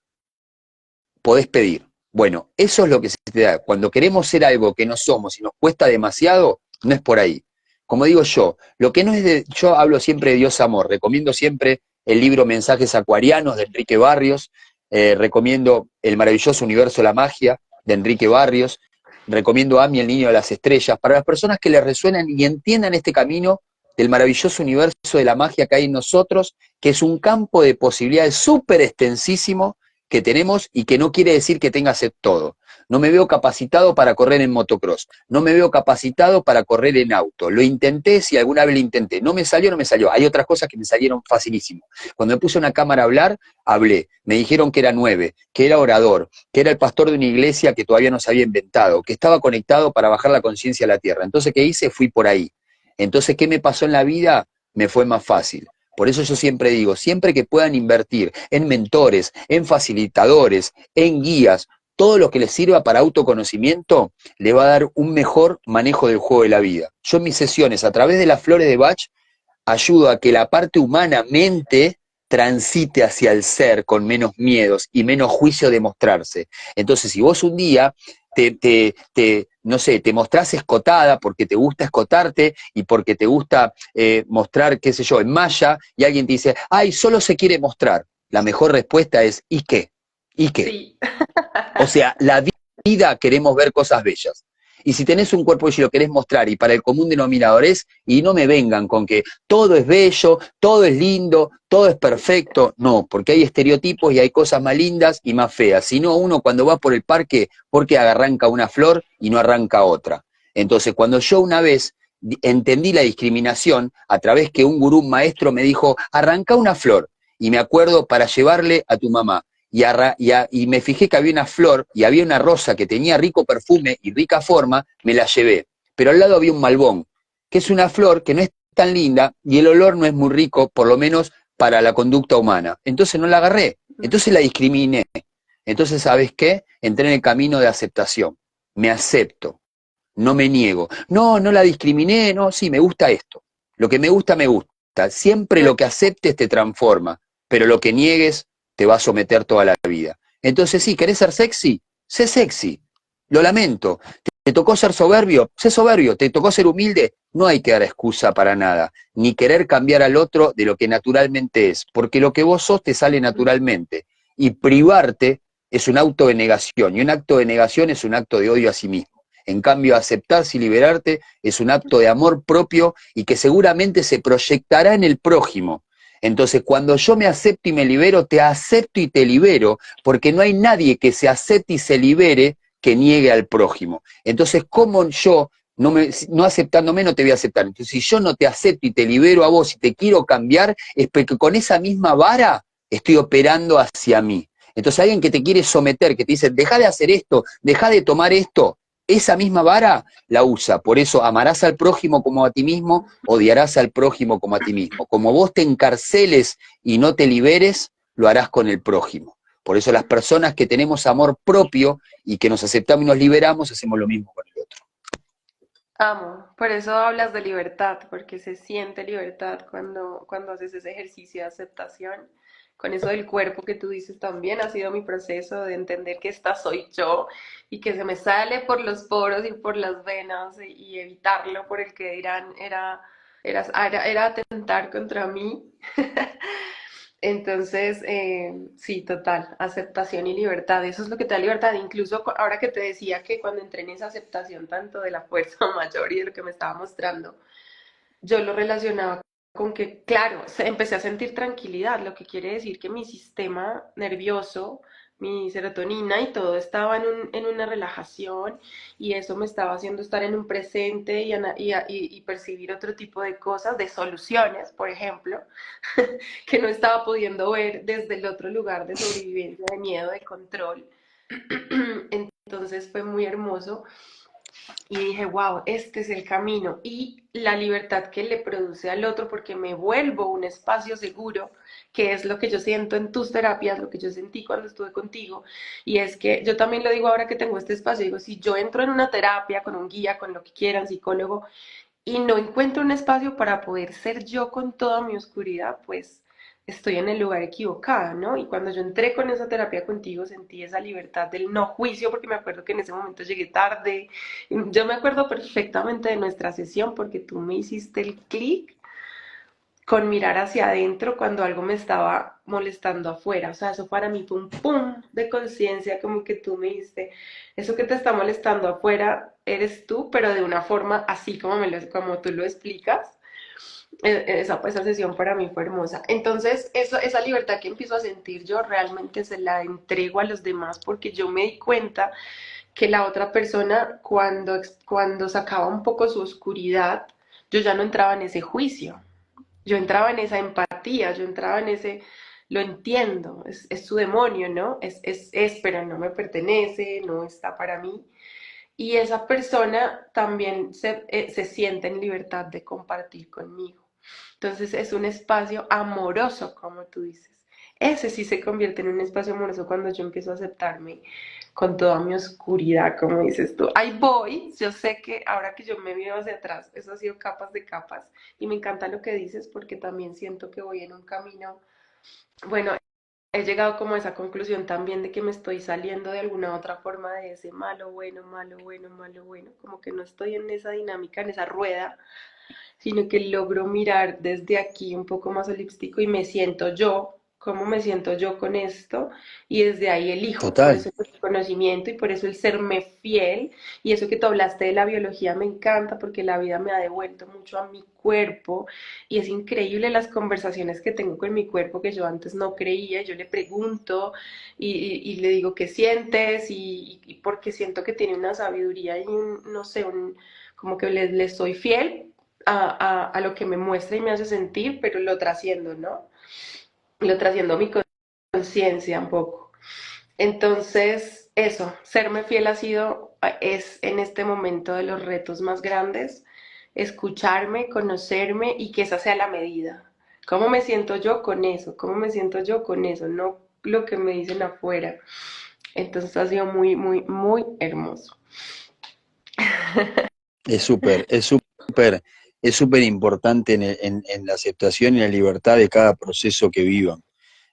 podés pedir. Bueno, eso es lo que se te da. Cuando queremos ser algo que no somos y nos cuesta demasiado, no es por ahí. Como digo yo, lo que no es de, yo hablo siempre de Dios amor, recomiendo siempre el libro Mensajes Acuarianos de Enrique Barrios, recomiendo El maravilloso universo de la magia de Enrique Barrios, recomiendo Ami, el niño de las estrellas, para las personas que les resuenan y entiendan este camino del maravilloso universo de la magia que hay en nosotros, que es un campo de posibilidades súper extensísimo que tenemos y que no quiere decir que tenga sed todo. No me veo capacitado para correr en motocross, no me veo capacitado para correr en auto. Lo intenté, si alguna vez lo intenté, no me salió, no me salió. Hay otras cosas que me salieron facilísimo. Cuando me puse una cámara a hablar, hablé. Me dijeron que era 9, que era orador, que era el pastor de una iglesia que todavía no se había inventado, que estaba conectado para bajar la conciencia a la tierra. Entonces, ¿qué hice? Fui por ahí. Entonces, ¿qué me pasó en la vida? Me fue más fácil. Por eso yo siempre digo, siempre que puedan invertir en mentores, en facilitadores, en guías, todo lo que les sirva para autoconocimiento, le va a dar un mejor manejo del juego de la vida. Yo en mis sesiones, a través de las flores de Bach, ayudo a que la parte humana mente transite hacia el ser con menos miedos y menos juicio de mostrarse. Entonces, si vos un día no sé, te mostrás escotada porque te gusta escotarte y porque te gusta mostrar, qué sé yo, en malla, y alguien te dice, ay, solo se quiere mostrar. La mejor respuesta es, ¿y qué? ¿Y qué? Sí. O sea, la vida queremos ver cosas bellas. Y si tenés un cuerpo y lo querés mostrar, y para el común denominador es, y no me vengan con que todo es bello, todo es lindo, todo es perfecto. No, porque hay estereotipos y hay cosas más lindas y más feas. Si no, uno cuando va por el parque, porque arranca una flor y no arranca otra. Entonces, cuando yo una vez entendí la discriminación, a través que un gurú, un maestro, me dijo, arranca una flor, y me acuerdo para llevarle a tu mamá y me fijé que había una flor y había una rosa que tenía rico perfume y rica forma, me la llevé. Pero al lado había un malbón, que es una flor que no es tan linda y el olor no es muy rico, por lo menos para la conducta humana. Entonces no la agarré, entonces la discriminé. Entonces, ¿sabes qué? Entré en el camino de aceptación. Me acepto, no me niego. No, no la discriminé, no, sí, me gusta esto. Lo que me gusta, me gusta. Siempre lo que aceptes te transforma, pero lo que niegues te va a someter toda la vida. Entonces, sí, ¿querés ser sexy? Sé sexy. Lo lamento. ¿Te tocó ser soberbio? Sé soberbio. ¿Te tocó ser humilde? No hay que dar excusa para nada, ni querer cambiar al otro de lo que naturalmente es, porque lo que vos sos te sale naturalmente. Y privarte es un acto de negación, y un acto de negación es un acto de odio a sí mismo. En cambio, aceptarse y liberarte es un acto de amor propio y que seguramente se proyectará en el prójimo. Entonces, cuando yo me acepto y me libero, te acepto y te libero, porque no hay nadie que se acepte y se libere que niegue al prójimo. Entonces, ¿cómo yo, no aceptándome, no te voy a aceptar? Entonces, si yo no te acepto y te libero a vos y te quiero cambiar, es porque con esa misma vara estoy operando hacia mí. Entonces alguien que te quiere someter, que te dice, deja de hacer esto, deja de tomar esto, esa misma vara la usa. Por eso amarás al prójimo como a ti mismo, odiarás al prójimo como a ti mismo. Como vos te encarceles y no te liberes, lo harás con el prójimo. Por eso las personas que tenemos amor propio y que nos aceptamos y nos liberamos, hacemos lo mismo con el otro. Amo, por eso hablas de libertad, porque se siente libertad cuando haces ese ejercicio de aceptación. Con eso del cuerpo que tú dices también ha sido mi proceso de entender que esta soy yo y que se me sale por los poros y por las venas y evitarlo por el que dirán era atentar contra mí. Entonces, sí, total, aceptación y libertad, eso es lo que te da libertad. Incluso ahora que te decía que cuando entré en esa aceptación tanto de la fuerza mayor y de lo que me estaba mostrando, yo lo relacionaba con que, claro, empecé a sentir tranquilidad, lo que quiere decir que mi sistema nervioso, mi serotonina y todo estaba en una relajación y eso me estaba haciendo estar en un presente y percibir otro tipo de cosas, de soluciones, por ejemplo, que no estaba pudiendo ver desde el otro lugar de sobrevivencia, de miedo, de control. Entonces fue muy hermoso y dije, wow, este es el camino y la libertad que le produce al otro porque me vuelvo un espacio seguro, que es lo que yo siento en tus terapias, lo que yo sentí cuando estuve contigo. Y es que yo también lo digo ahora que tengo este espacio, digo, si yo entro en una terapia con un guía, con lo que quieran, psicólogo, y no encuentro un espacio para poder ser yo con toda mi oscuridad, pues estoy en el lugar equivocado, ¿no? Y cuando yo entré con esa terapia contigo sentí esa libertad del no juicio, porque me acuerdo que en ese momento llegué tarde. Yo me acuerdo perfectamente de nuestra sesión porque tú me hiciste el clic con mirar hacia adentro cuando algo me estaba molestando afuera. O sea, eso para mí fue un pum de conciencia, como que tú me diste, eso que te está molestando afuera eres tú, pero de una forma así como tú lo explicas. Esa sesión para mí fue hermosa. Entonces, esa libertad que empiezo a sentir yo realmente se la entrego a los demás porque yo me di cuenta que la otra persona, cuando sacaba un poco su oscuridad, yo ya no entraba en ese juicio, yo entraba en esa empatía, yo entraba en ese, lo entiendo, es su demonio, ¿no? Pero no me pertenece, no está para mí. Y esa persona también se siente en libertad de compartir conmigo. Entonces es un espacio amoroso, como tú dices. Ese sí se convierte en un espacio amoroso cuando yo empiezo a aceptarme con toda mi oscuridad, como dices tú. Ahí voy, yo sé que ahora que yo me veo hacia atrás, eso ha sido capas de capas y me encanta lo que dices porque también siento que voy en un camino, bueno, he llegado como a esa conclusión también de que me estoy saliendo de alguna otra forma de ese malo, bueno, malo, bueno, malo, bueno, como que no estoy en esa dinámica, en esa rueda, sino que logro mirar desde aquí un poco más holístico y me siento yo, cómo me siento yo con esto, y desde ahí elijo, por Total. eso el conocimiento y por eso el serme fiel, y eso que tú hablaste de la biología me encanta porque la vida me ha devuelto mucho a mi cuerpo, y es increíble las conversaciones que tengo con mi cuerpo que yo antes no creía, yo le pregunto y le digo qué sientes, y porque siento que tiene una sabiduría y un, no sé, como que le soy fiel a lo que me muestra y me hace sentir, pero lo trasciendo, ¿no? Lo trasciendo a mi conciencia un poco. Entonces, eso, serme fiel es en este momento de los retos más grandes, escucharme, conocerme y que esa sea la medida. ¿Cómo me siento yo con eso? ¿Cómo me siento yo con eso? No lo que me dicen afuera. Entonces ha sido muy, muy, muy hermoso. Es súper, es súper importante en la aceptación y la libertad de cada proceso que vivan.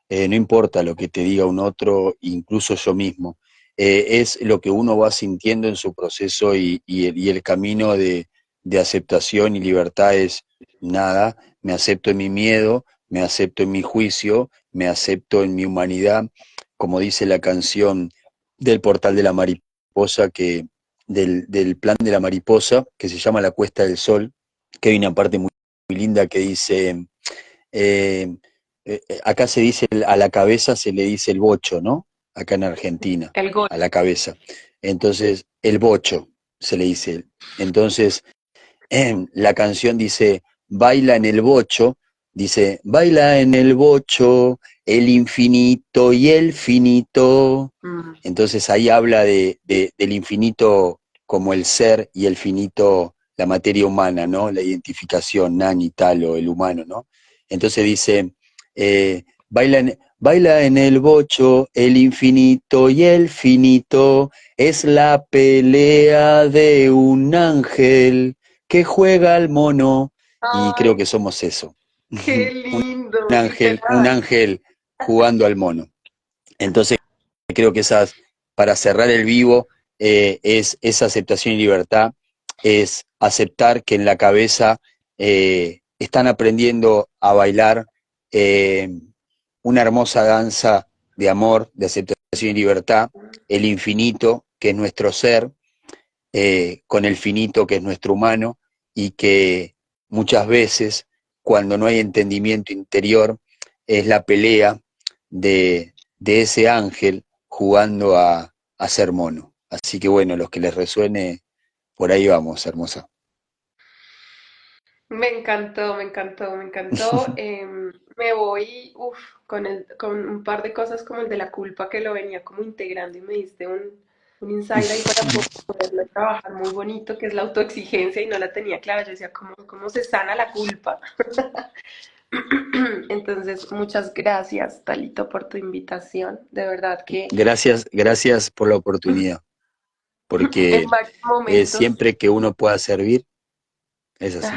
No importa lo que te diga un otro, incluso yo mismo. Es lo que uno va sintiendo en su proceso y el camino de aceptación y libertad es nada, me acepto en mi miedo, me acepto en mi juicio, me acepto en mi humanidad, como dice la canción del Portal de la Mariposa, del plan de la mariposa, que se llama La Cuesta del Sol, que hay una parte muy, muy linda que dice... eh, acá se dice, a la cabeza se le dice el bocho, ¿no? Acá en Argentina, El gol. a la cabeza. Entonces, el bocho se le dice. Entonces, la canción dice, baila en el bocho Dice, baila en el bocho el infinito y el finito. Mm. Entonces ahí habla del infinito como el ser y el finito la materia humana, ¿no? La identificación, nani, talo, el humano, ¿no? Entonces dice, baila en el bocho el infinito y el finito, es la pelea de un ángel que juega al mono, y creo Ay, que somos eso. qué lindo, Un literal. ángel jugando al mono. Entonces creo que esas, para cerrar el vivo, es esa aceptación y libertad, es aceptar que en la cabeza están aprendiendo a bailar eh, una hermosa danza de amor, de aceptación y libertad, el infinito, que es nuestro ser, con el finito, que es nuestro humano, y que muchas veces, cuando no hay entendimiento interior, es la pelea de ese ángel jugando a ser mono. Así que bueno, los que les resuene, por ahí vamos, hermosa. Me encantó, me encantó, me encantó. Me voy, con un par de cosas como el de la culpa que lo venía como integrando y me diste un insight ahí para poderlo trabajar muy bonito, que es la autoexigencia y no la tenía clara. Yo decía, ¿cómo se sana la culpa? Entonces, muchas gracias, Talito, por tu invitación. De verdad que Gracias, gracias por la oportunidad, en porque varios momentos, siempre que uno pueda servir, es así.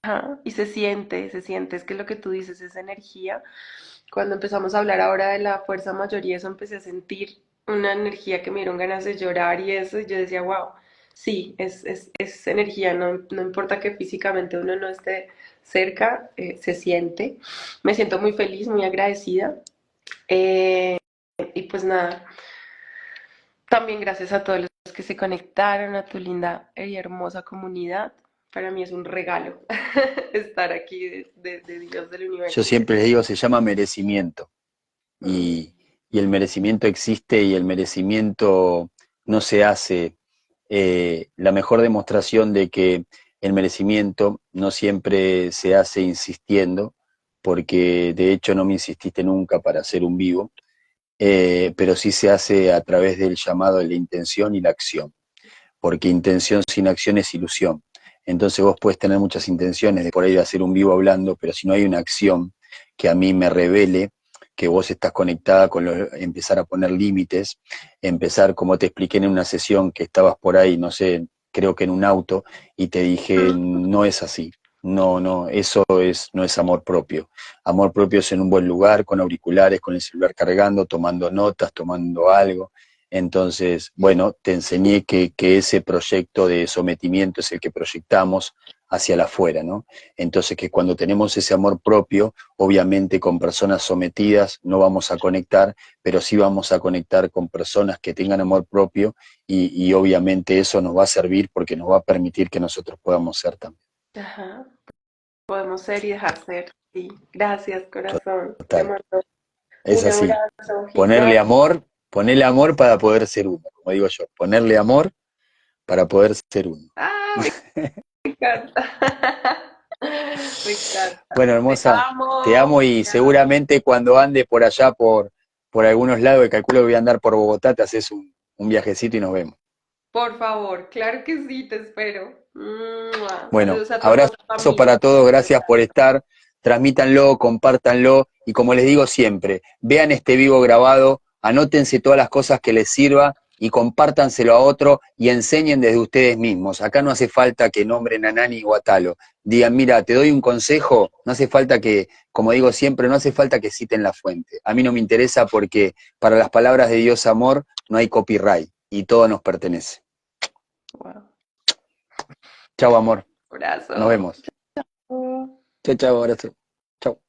ajá, y se siente, es que lo que tú dices es energía. Cuando empezamos a hablar ahora de la fuerza mayor y eso, empecé a sentir una energía que me dieron ganas de llorar y eso, y yo decía, wow, sí, es energía, no importa que físicamente uno no esté cerca, se siente. Me siento muy feliz, muy agradecida. Eh, y pues nada, también gracias a todos los que se conectaron, a tu linda y hermosa comunidad. Para mí es un regalo estar aquí de Dios del Yo universo. siempre les digo, se llama merecimiento. Mm. Y el merecimiento existe y el merecimiento no se hace. La mejor demostración de que el merecimiento no siempre se hace insistiendo, porque de hecho no me insististe nunca para ser un vivo, pero sí se hace a través del llamado de la intención y la acción, porque intención sin acción es ilusión. Entonces vos puedes tener muchas intenciones de por ahí de hacer un vivo hablando, pero si no hay una acción que a mí me revele que vos estás conectada con empezar a poner límites, empezar, como te expliqué en una sesión que estabas por ahí, no sé, creo que en un auto, y te dije, no es así. No, no, eso no es amor propio. Amor propio es en un buen lugar, con auriculares, con el celular cargando, tomando notas, tomando algo. Entonces, bueno, te enseñé que ese proyecto de sometimiento es el que proyectamos hacia la afuera, ¿no? Entonces, que cuando tenemos ese amor propio, obviamente con personas sometidas no vamos a conectar, pero sí vamos a conectar con personas que tengan amor propio y obviamente eso nos va a servir porque nos va a permitir que nosotros podamos ser también. Ajá. Podemos ser y dejar ser. Sí, gracias, corazón. Te Total, mando es un así. abrazo gigante. Ponerle amor para poder ser uno, como digo yo, ponerle amor para poder ser uno. Ah, me encanta. Me encanta. Bueno, Te hermosa, te amo amo, y te amo. seguramente cuando ande por allá, por algunos lados, que calculo que voy a andar por Bogotá, te haces un viajecito y nos vemos. Por favor, claro que sí, te espero. ¡Mua! Bueno, Saludos a toda abrazo tu familia. para todos, gracias por estar, transmítanlo, compártanlo y como les digo siempre, vean este vivo grabado, anótense todas las cosas que les sirva y compártanselo a otro y enseñen desde ustedes mismos. Acá no hace falta que nombren a Nani o a Talo. Digan, mira, te doy un consejo, no hace falta que, como digo siempre, no hace falta que citen la fuente. A mí no me interesa porque para las palabras de Dios amor no hay copyright y todo nos pertenece. Wow. Chau, amor, nos Abrazo. vemos. Chau, chau, abrazo. Chau.